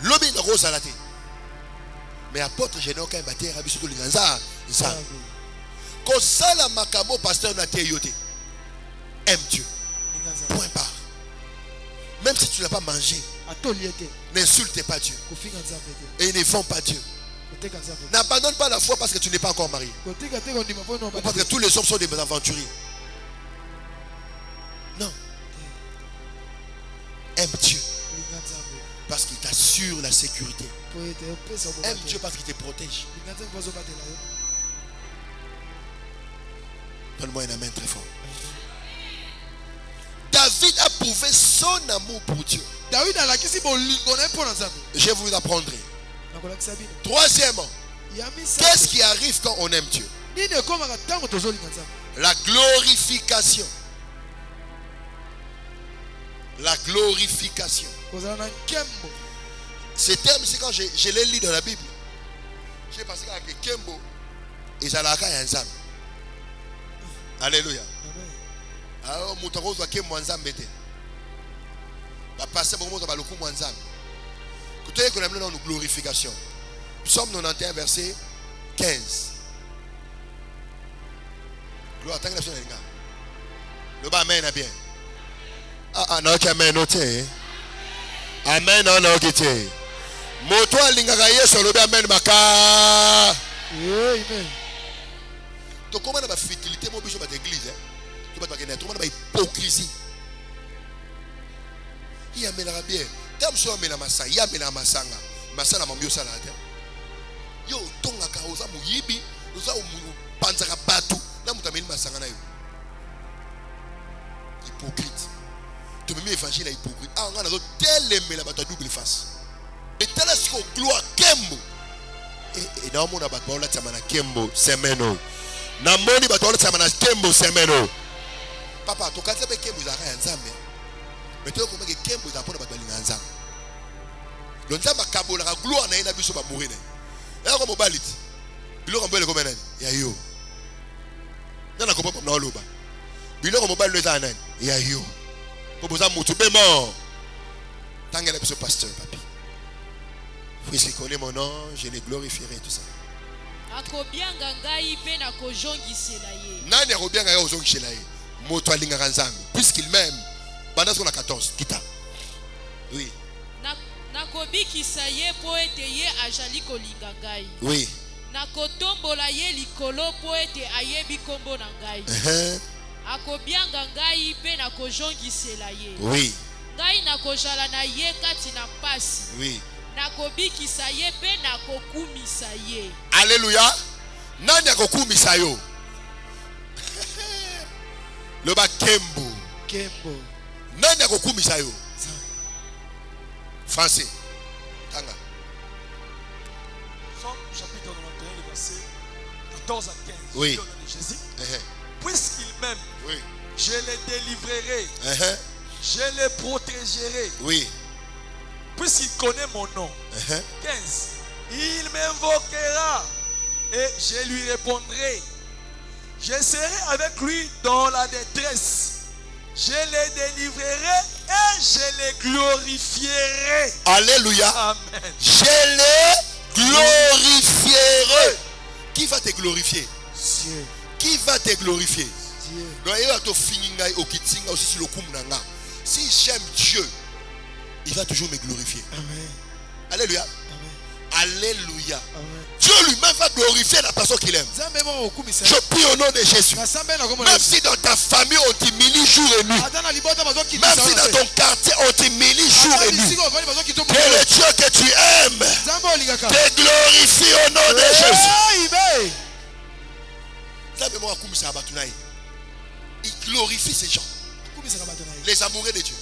Lobi na rose alate. Mais apôtre Général quand il a biso to linganza ça. Ko sala makabo pasteur na teyote. Aime Dieu. Point barre. Même si tu n'as pas mangé, n'insulte pas Dieu. Et ne vends pas Dieu. N'abandonne pas la foi parce que tu n'es pas encore marié. Ou parce que tous les hommes sont des aventuriers. Non. Aime Dieu. Parce qu'il t'assure la sécurité. Aime Dieu parce qu'il te protège. Donne-moi un amen très fort. David a prouvé son amour pour Dieu. Je vous apprendrai. Troisièmement, qu'est-ce qui arrive quand on aime Dieu? La glorification. La glorification. Ces termes ici, quand je les lis dans la Bible, j'ai pensé qu'avec Kembo, et Zalaka et Nzam. Alléluia. Amen. Alors, Moutaro doit que Mwanzambe te. Va passer beaucoup de baloku Mwanzambe. Écoutez qu'on aime une glorification. Psaume 91, verset 15. Gloire, tant que la chose est là. Le bas, amen, bien. Ah, non, tu amen, noté. Amen, non, non, qui t'es. Moto alingakaye sur le bas, amen, maka. Amen. Donc, comment on a futilité, mon bichon, d'église, tu vas te comment on a hypocrisie. Il y a un bien. Tam so amela masa, ya amela masanga. Masala mambio salade. Yo tonga ka oza muyibi, oza panzaka batu, na mutameli masanga na yo. Hypocrite. Tu me mets évangile à hypocrite. Ah, on a tellement la bataille double face. Et tel est ce qu'on gloire Kembo. Et dans mon abattoir, là, tu as Kembo, semeno. Dans mon abattoir, là, tu as Kembo, semeno. Papa, tu as dit que Kembo, tu as rien ensemble. Mais tu as dit que Kembo, tu as pas de bataille ensemble. Donc, tu as dit que la gloire n'a pas de mourir. Et là, comme balit, il a dit que il y a yo. Il y a un combat dans l'eau. Il a dit que il y a yo. Pour vous avoir tout mort. Tant qu'elle est ce pasteur, papi. Puisqu'il connaît mon nom, je les glorifierai tout ça. Akobianga ngai pe na kojongisela ye. Nani akobianga ngai ozongisela ye. Moto alingaka nzambe. Puisqu'il m'aime. Pendant qu'on a 14, kita. Oui. Nakobikisa ye po ete ye ajali kolinga ngai. Oui. Nakotombola ye likolo po ete ayebi kombo na ngai. Akobianga ngai pe na kojongisela ye. Oui. Ngai nakojala na ye kati na pasi. Oui. Nakobikisa ye pe nakokumisa ye. Alléluia. Nani akokumisa yo? Le ba Kembo. Kembo. Nani akokumisa yo? Français. Tanga. Somme chapitre 91, le verset 14 à 15. Oui. Jésus. Puisqu'il m'aime, oui. Je les délivrerai. Je les protégerai. Oui. Puisqu'il connaît mon nom. 15. Il m'invoquera et je lui répondrai. Je serai avec lui dans la détresse. Je les délivrerai et je les glorifierai. Alléluia. Amen. Je les glorifierai. Qui va te glorifier? Dieu. Qui va te glorifier? Dieu. Si j'aime Dieu, il va toujours me glorifier. Amen. Alléluia. Amen. Alléluia. Amen. Dieu lui-même va glorifier la personne qu'il aime. Je prie au nom de Jésus. Même si dans ta famille on t'humilie jour et nuit. Même si dans ton quartier on t'humilie jour et nuit. Que le Dieu que tu aimes te glorifie au nom de Jésus. Il glorifie ces gens. Les amoureux de Dieu.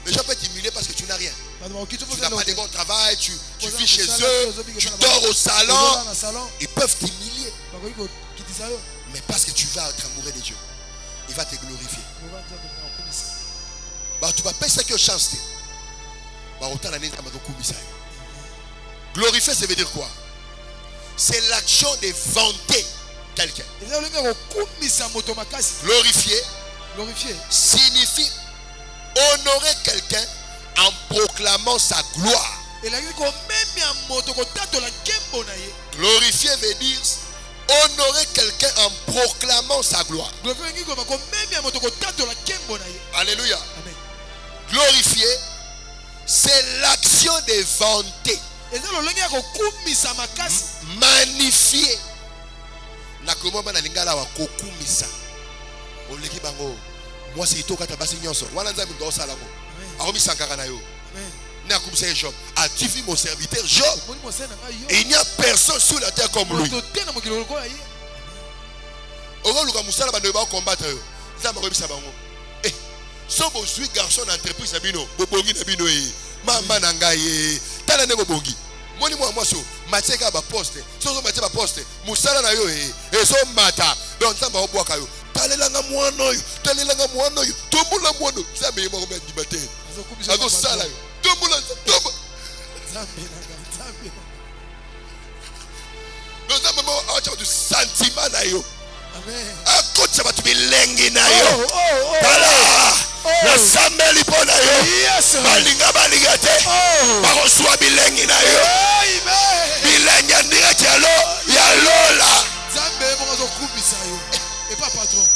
Les gens peuvent t'humilier parce que tu n'as rien. Tu n'as pas de bon travail, tu vis chez eux, tu dors au salon. Ils peuvent t'humilier. Mais parce que tu vas être amoureux de Dieu, il va te glorifier. Tu vas payer que chance. Glorifier, ça veut dire quoi? C'est l'action de vanter quelqu'un. Glorifier signifie honorer quelqu'un en proclamant sa gloire. Glorifier veut dire honorer quelqu'un en proclamant sa gloire. Alléluia. Amen. Glorifier, c'est l'action de vanter, magnifier. Moi c'est tout quand basi nyonso wana nzambe ndo sala ngo akomi sankaka na yo na kumisa Job a tu vu mon serviteur Job et il n'y a personne sur la terre comme lui oko luka musala bando ba combattre yo nzambe ko bisa bango so bo suis garçon d'entreprise bino bobongi na bino mama na ngai tala ne bobongi moni moi so matieka ba poste so so matieka ba poste musala na yo so mata donc nzambe obwaka yo talelanga mwana oyo tombola mwana oyo nzambe yema komea dimatere azosala yo tombola nzambe awacha du sentiment na yo Amen. akotisa bato bilengi na yo tala nasambeli mpo na yo balinga balinga te bakozwa bilengi na yo bilengi ya direct ya lola Nzambe moko azokumbisa yo et pas patron.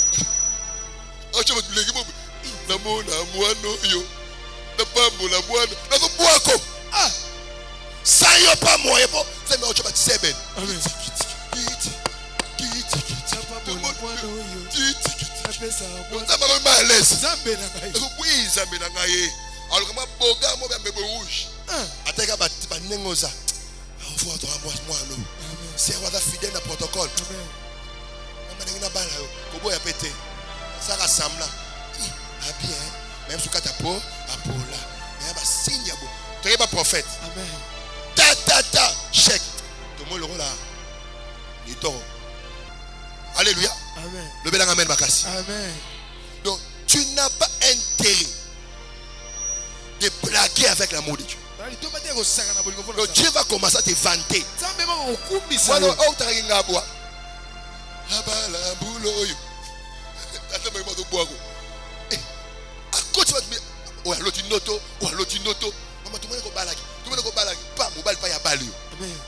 acha bato bilengi mo namona mwana oyo napambola mwana nakobwako sa yo pa moye po nzambe acha bato sebene Amen. nzambe akomi à l'aise Nzambe na ngai. oui nzambe na ngai ye alors kama boga mo bya mbebo rouge ateka banengo za faut toi moi no c'est wa fidèle na protocole mama ndenge na bala yo koboya pete ça rassemble a bien même sous katapo apola mais ba signe ya bo toye ba prophète Amen. ta chèque tout le monde le là il tort alléluia Amen. le belang amen bakasi. Amen. Donc tu n'as pas intérêt de blaguer avec l'amour de Dieu. Donc Dieu va commencer à te vanter. Voilà, oh t'as rien à boire. Ah bah la boule oyo. Attends mais moi de boire. À côté tu vas te oh l'autre noto, maman tout le monde ko balagi. Tout le monde ko balagi. Pas mobile pas ya balio. Amen.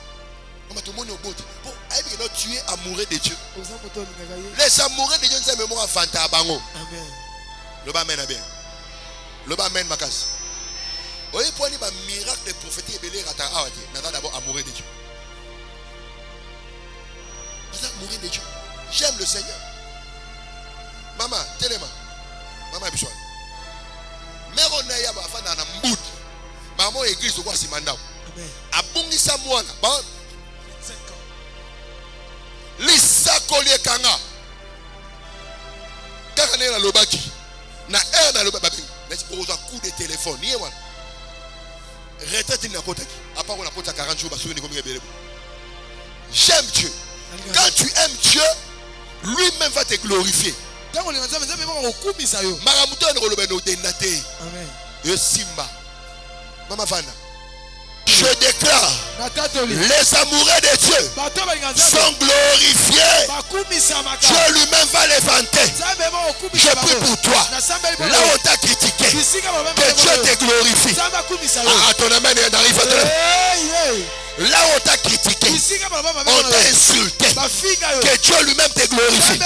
Maman tout le monde au bout. Bon, aïe que tu es amoureux de Dieu. Amen. Les amoureux de Dieu c'est même moi vanta bango. Amen. Le bas mène à bien. Le bas mène ma casse. Oui, pour aller un miracle de prophétie et belé rata awati. Nata d'abord amoureux de Dieu. Nata amoureux de Dieu. J'aime le Seigneur. Maman, téléma. Maman besoin. Mère on a yaba afin dans un bout. Maman église de quoi si mandao. Amen. Abungi sa mwana. Bon. Lisa kolie kanga. Kaka na lobaki. Na air na lobaki. N'est-ce pas coup de téléphone. Ni voilà. Retraite il n'a pas à part on a pas 40 jours parce que j'aime Dieu. Quand tu aimes Dieu, lui-même va te glorifier. Amen. Maman Vana, je déclare les amoureux de Dieu sont glorifiés. Dieu lui-même va les vanter. Je prie pour toi. Là où on t'a critiqué, que Dieu te glorifie. Ah, ton amen arrive à toi. Là où on t'a critiqué, on t'a insulté, que Dieu lui-même te glorifie.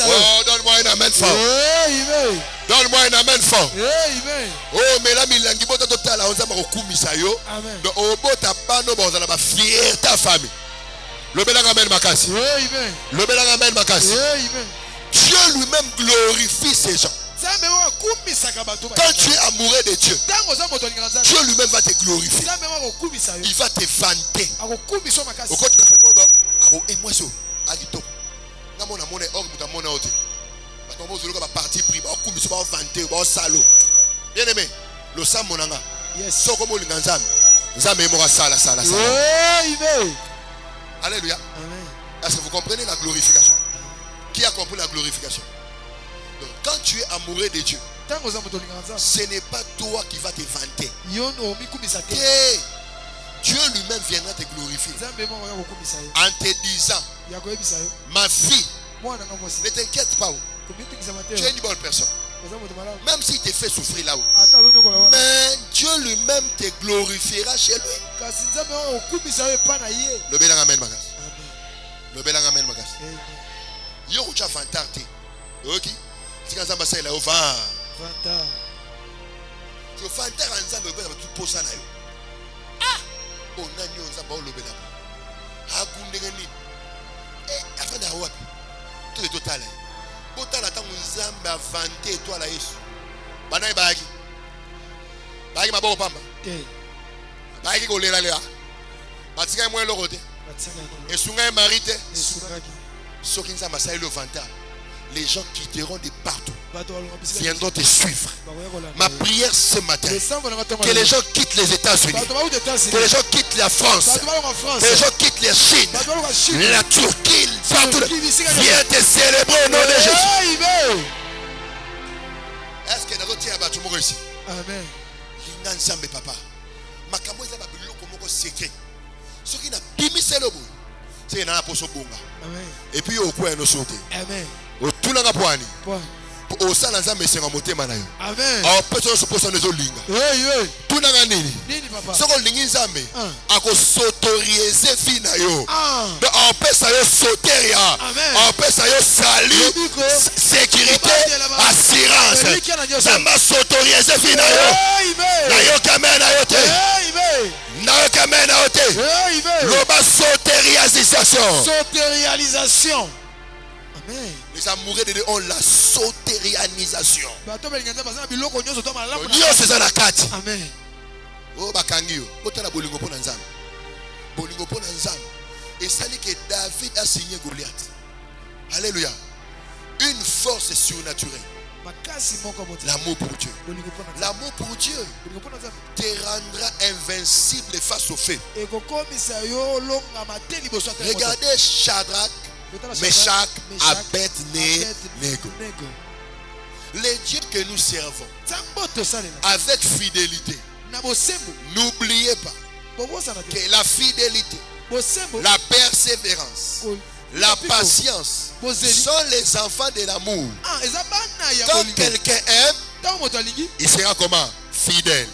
Oh, donne-moi un amen fort. Donne-moi un amen fort. Oh, mais là, milangi bota total, on s'en va au kumisa yo. Donc, au bota pano, on s'en va fier ta famille. Le belang amen makasi. Le belang amen makasi. Dieu lui-même glorifie ces gens. Quand tu es amoureux de Dieu, Dieu lui-même va te glorifier. Il va te vanter. Bien aimé, le sang monanga. Alléluia. Est-ce que vous comprenez la glorification? Qui a compris la glorification? Donc, quand tu es amoureux de Dieu, ce n'est pas toi qui vas te vanter. Et Dieu lui-même viendra te glorifier en te disant, ma fille, ne t'inquiète pas, tu es une bonne personne. Même s'il te fait souffrir là-haut, mais Dieu lui-même te glorifiera chez lui. Le bélang amen magas. Le bélang amen magas. Yo ucha fantarte. Ok. Si quand ça va ça là au va. Fanta. Tu fantar ensemble ba tout posa na yo. Ah! On a ni on za ba lo bélang. Ha kundenge ni. Eh afin da wapi. Tout est total. Total ata nzambe a vanter toi la Yesu. Bana ibaki. Baki maboko pamba. Baki ko lela lela. Batika moi lokote. Et sunga marite. Soki nzamba sa le vanta. Les gens quitteront de partout. Viendront te suivre. Ma prière ce matin, que les gens quittent les États-Unis, que les gens quittent la France, que les gens quittent la Chine, la Turquie, partout. Viens te célébrer au nom de Jésus. Est-ce que nous retient à tout ici? Amen. Papa. Ma camo est là, secret. Ce qui n'a pas mis c'est le bout. C'est na poso bonga. Amen. Et puis au quoi no sauter. Amen. Au tout la poani. Point. Au sana nzambe senga motema na yo. Amen. Au peso so poso nezo linga. Hey. Tout na nini? Nini papa? Soko lingi nzambe. Ako s'autoriser fi na yo. Donc en pesa yo soteria. Amen. En pesa yo salut, sécurité, assurance. Zamba s'autoriser fi na yo. Na yo kamen na yo te. Na yo kamen na yo te. Loba sotérialisation. Sotérialisation. Amen. Les amoureux de Dieu ont la sotérianisation. Amen. Oh bakangio, otala bolingo pona nzambe. Bolingo pona nzambe. Et ça dit que David a signé Goliath. Alléluia. Une force surnaturelle. L'amour pour Dieu. L'amour pour Dieu te rendra invincible face au feu. Regardez Shadrach, Meshach, Abednego. Les dieux que nous servons avec fidélité. N'oubliez pas que la fidélité, la persévérance, la patience sont les enfants de l'amour. Quand quelqu'un aime, il sera comment? Fidèle.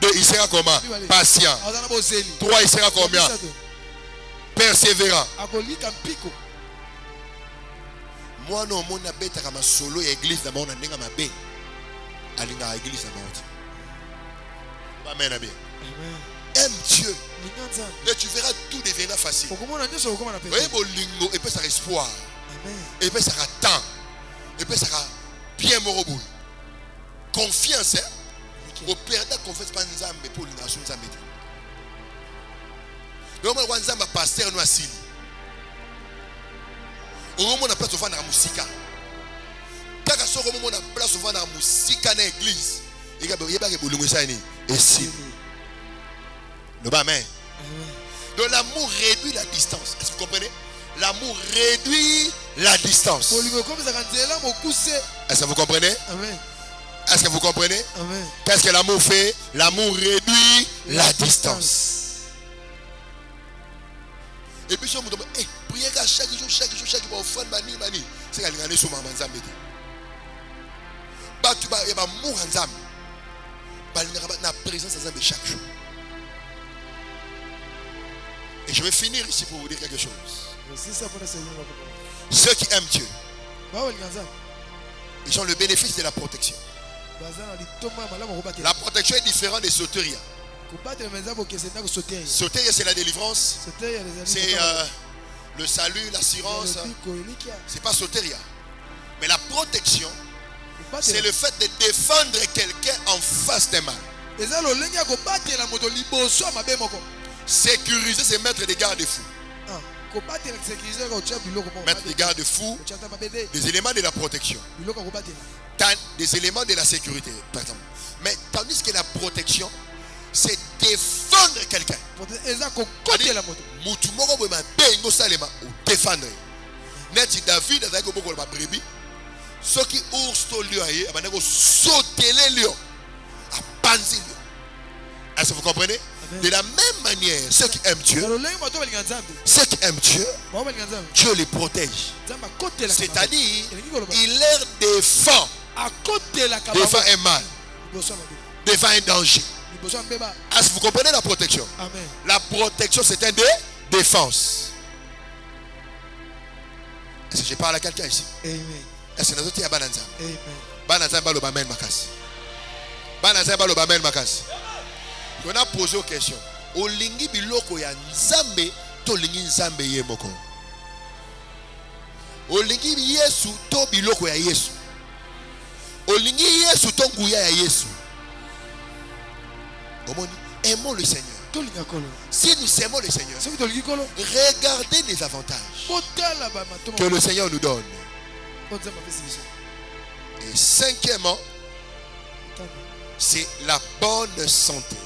2, il sera comment? Patient. 3, il sera combien? Persévérant. Moi non, mon abeta comme solo église d'abord on a n'enga mabe. Alinga église d'abord. Amen. Aime Dieu. Et tu verras tout devenir facile. Voyez bolingo et puis ça espoir. Et puis ça a temps. Et puis ça a bien morobou. Confiance hein. Au père de confiance pas nzambe pour l'ination nzambe. Donc moi nzambe pasteur no asili. Au moment na place ofana musika. Kaka soko moment na place ofana musika na église. Yeba ke bolingo ça ni. Et si Amen. Donc l'amour réduit la distance. Est-ce que vous comprenez? L'amour réduit la distance. Est-ce que vous comprenez? Amen. Est-ce que vous comprenez? Amen. Qu'est-ce que l'amour fait? L'amour réduit la distance. Et puis si on me demande, priez chaque jour, offrande mani. C'est qu'elle gagne sur maman Nzambe. Bah tu vas y avoir amour en Nzambe. Bah il y a la présence de Nzambe chaque jour. Et je vais finir ici pour vous dire quelque chose. Ceux qui aiment Dieu, ils ont le bénéfice de la protection. La protection est différente des soteria. Soteria, c'est la délivrance. C'est le salut, l'assurance. C'est pas soteria. Mais la protection, c'est le fait de défendre quelqu'un en face des mal. Sécuriser, c'est mettre des garde-fous. Mettre des garde-fous, des éléments de la protection, des éléments de la sécurité, par exemple. Mais tandis que la protection, c'est défendre quelqu'un. Défendre. Net David a beaucoup de brebis. Ceux qui ours to lion, ils sauter les lions, à panzer lions. Est-ce que vous comprenez? De la même manière, ceux qui aiment Dieu, Dieu les protège. C'est-à-dire, il leur défend devant un mal, devant un danger. Est-ce que vous comprenez la protection? Amen. La protection, c'est une défense. Est-ce que je parle à quelqu'un ici? Amen. Est-ce que nous avons dit à Bananza? Amen. Bananza ba lo bamen makasi. Bananza ba lo bamen makasi. On a posé aux questions. Olingi biloko ya nzambe to lingi nzambe ye moko. Olingi Yesu to biloko ya Yesu. Olingi Yesu to nguya ya Yesu. Aimons le Seigneur. Si nous aimons le Seigneur, regardez les avantages que le Seigneur nous donne. Et cinquièmement, c'est la bonne santé.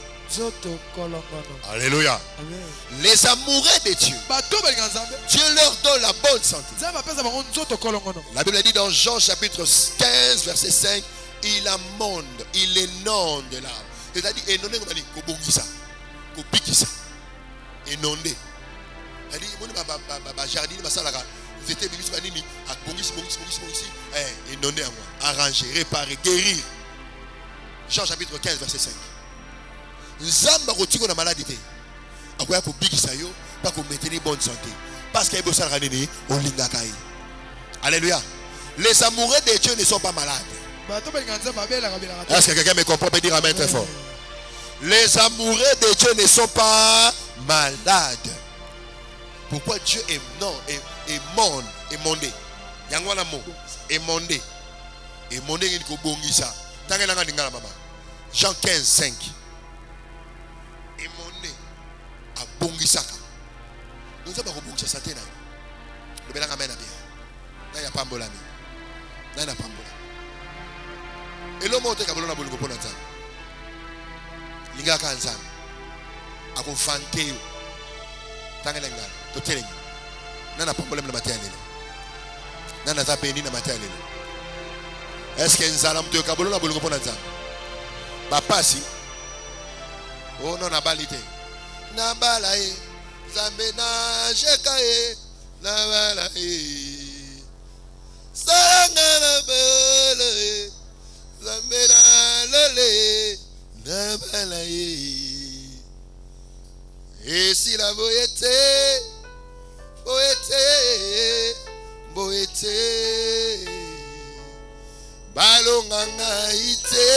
Alléluia. Amen. Les amoureux de Dieu, Dieu leur donne la bonne santé. La Bible dit dans Jean chapitre 15 verset 5, il amende, il inonde l'âme. C'est-à-dire, inonder comme dit, kobongisa, kobikisa, inonder. Elle dit, mon jardin, ma salle, vous étiez ministre, inondé à moi, arranger, réparer, guérir. Jean chapitre 15, verset 5. Nzamba rotiko na maladie. Akoya ko bigisa yo, pas ko maintenir bonne santé. Parce qu'il y a besoin de ranini, on lingakai. Alléluia. Les amoureux de Dieu ne sont pas malades. Est-ce que quelqu'un me comprend? Peut dire amen très fort. Les amoureux de Dieu ne sont pas malades. Pourquoi Dieu est mondé. Yangwana mo est mondé. Et mondé il ko bongisa. Tangela ngana mama. Jean 15, 5. Et mondé a bongisaka. Nous avons bongisa santé na. Le belanga mena bien. Na ya pambolami. Na na pambola. Et l'homme monte kabolona bolingo pona nzambe. Lingaka nzambe. Ako fante yo. Tangela ngana. Totelengi. Nana pambola na matia lelo. Nana zapeni na matia lelo. Est-ce que nzala mto kabolona bolingo pona nzambe? Ba pasi. Oh non na balite. Na balae. Zambe na shekae. Na balae. Sanga na balae. Zambe na lele. Na balae. Et si la boyete, balonga ngaite,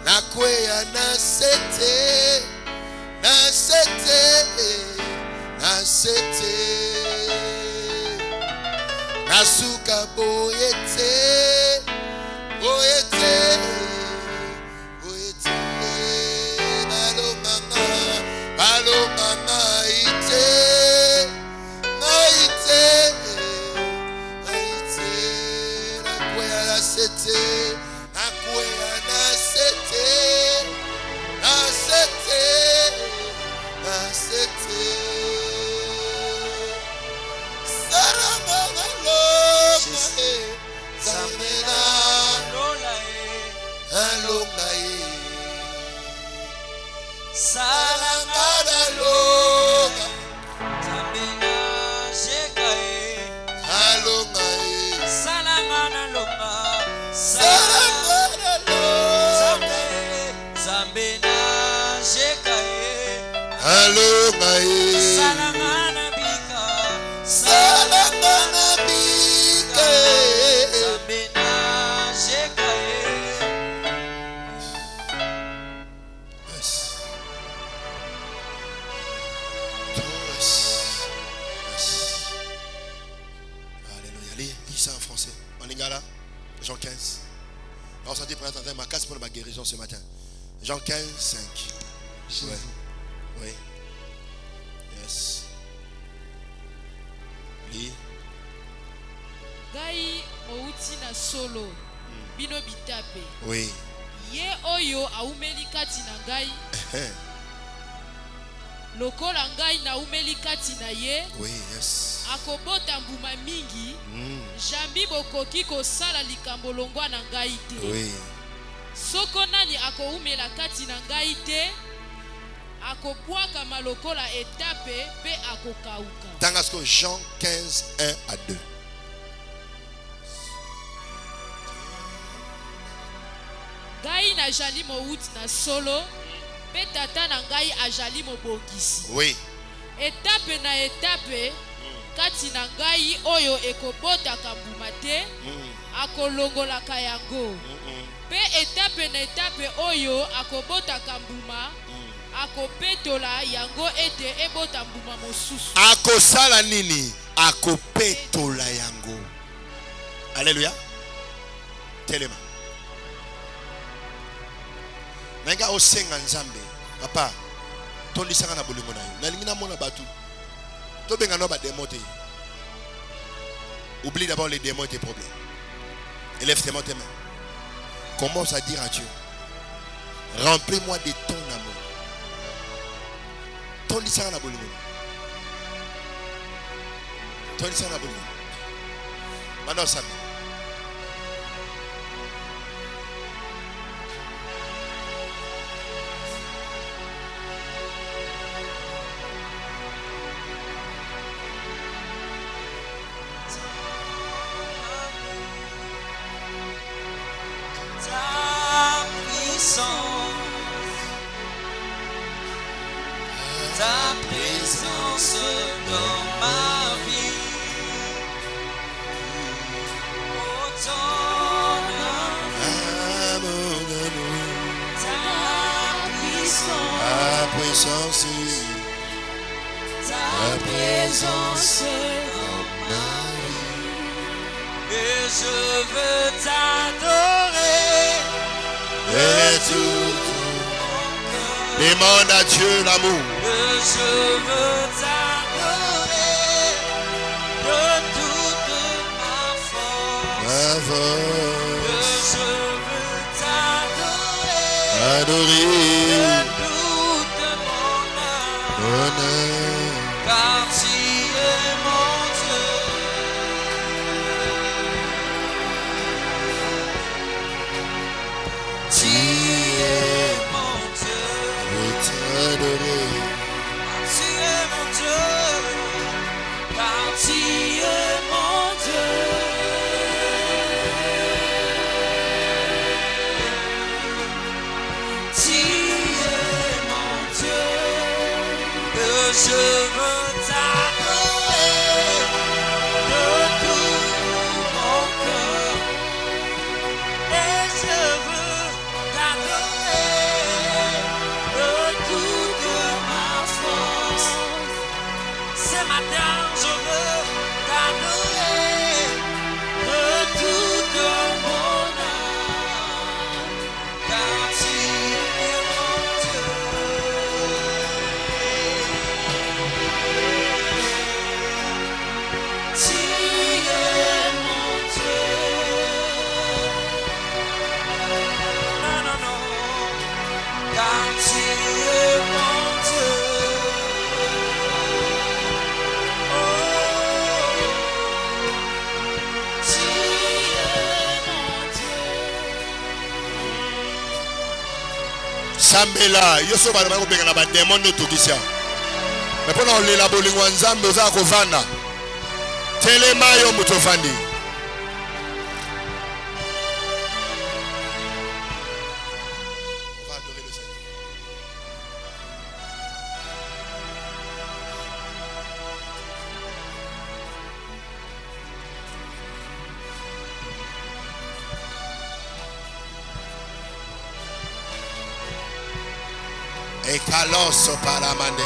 nakwea nasete, nasuka boyete, Jean 15. Alors ça dit présenter ma casse pour ma guérison ce matin. Jean 15, 5. Ouais. Oui. Yes. Lis. Gai outi na solo. Bino bitape. Oui. Ye oyo aumeli kati na ngai. Lokola ngai na umeli kati na ye. Oui, yes. Akobota mbuma mingi. Jambi bokoki kosala likambo longwa na ngai te. Oui. Soko nani akoumela kati na ngai te. Akobwaka malokola etape pe akokauka. Tangasko Jean 15, 1 à 2. Ngai na jali mouti na solo. Pe tata na ngai ajali mobongisi. Oui. Etape na etape. Kati na ngai oyo ekobotaka mbuma te. Akolongolaka yango. Pe etape na etape oyo akobotaka mbuma. Akopetola yango ete ebota mbuma mosusu. Akosala nini? Akopetola yango. Alléluia. Telema. Nanga osenga nzambe. Papa, tondi sanga na bolingo na yo. Nalingi na mona batu. To benga no ba démonter. Oublie d'abord les démons et tes problèmes. Élève tes mains. Commence à dire à Dieu, remplis-moi de ton amour. Tondi sanga na bolingo. Tondi sanga na bolingo. Maintenant ça. présence et je veux t'adorer Et tout. Demande à Dieu l'amour. je veux t'adorer de toute ma force je veux t'adorer Adorer. de toute mon âme car tu es mon Dieu. Tu es mon Dieu. Adorer. Tu es mon Dieu. Car tu es mon Dieu. Tu es mon Dieu. Je veux t'adorer de tout mon cœur. Et je veux t'adorer de toute ma force. Ce matin, je veux t'adorer de toute mon âme. Car tu es mon Dieu. Tu es mon Dieu. Non, non, non. Car tu es mon Dieu. Oh, tu es mon Dieu. Sambela, yo so bana ko benga na ba demon no tukisha. Mais pona olela bolingo nzambe oza ko vanda. Telema yo mutovandi. Va adorer le Seigneur. Et caloso para mande.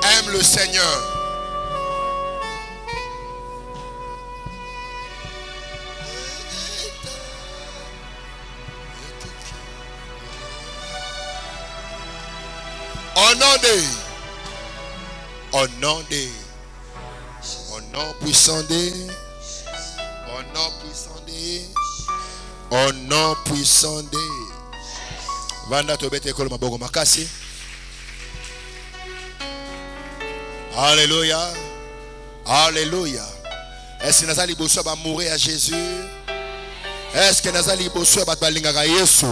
Aime le Seigneur. Au nom puissant de, au nom puissant de, au nom puissant de. Vanda tobete kolo maboko makasi. Alléluia. Alléluia. Est-ce que nazali bosso ba mourir à Jésus? Est-ce que nazali bosso ba balingaka Yesu?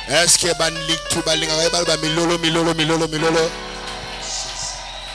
Est-ce que ban liktu balingaka ba milolo milolo milolo milolo?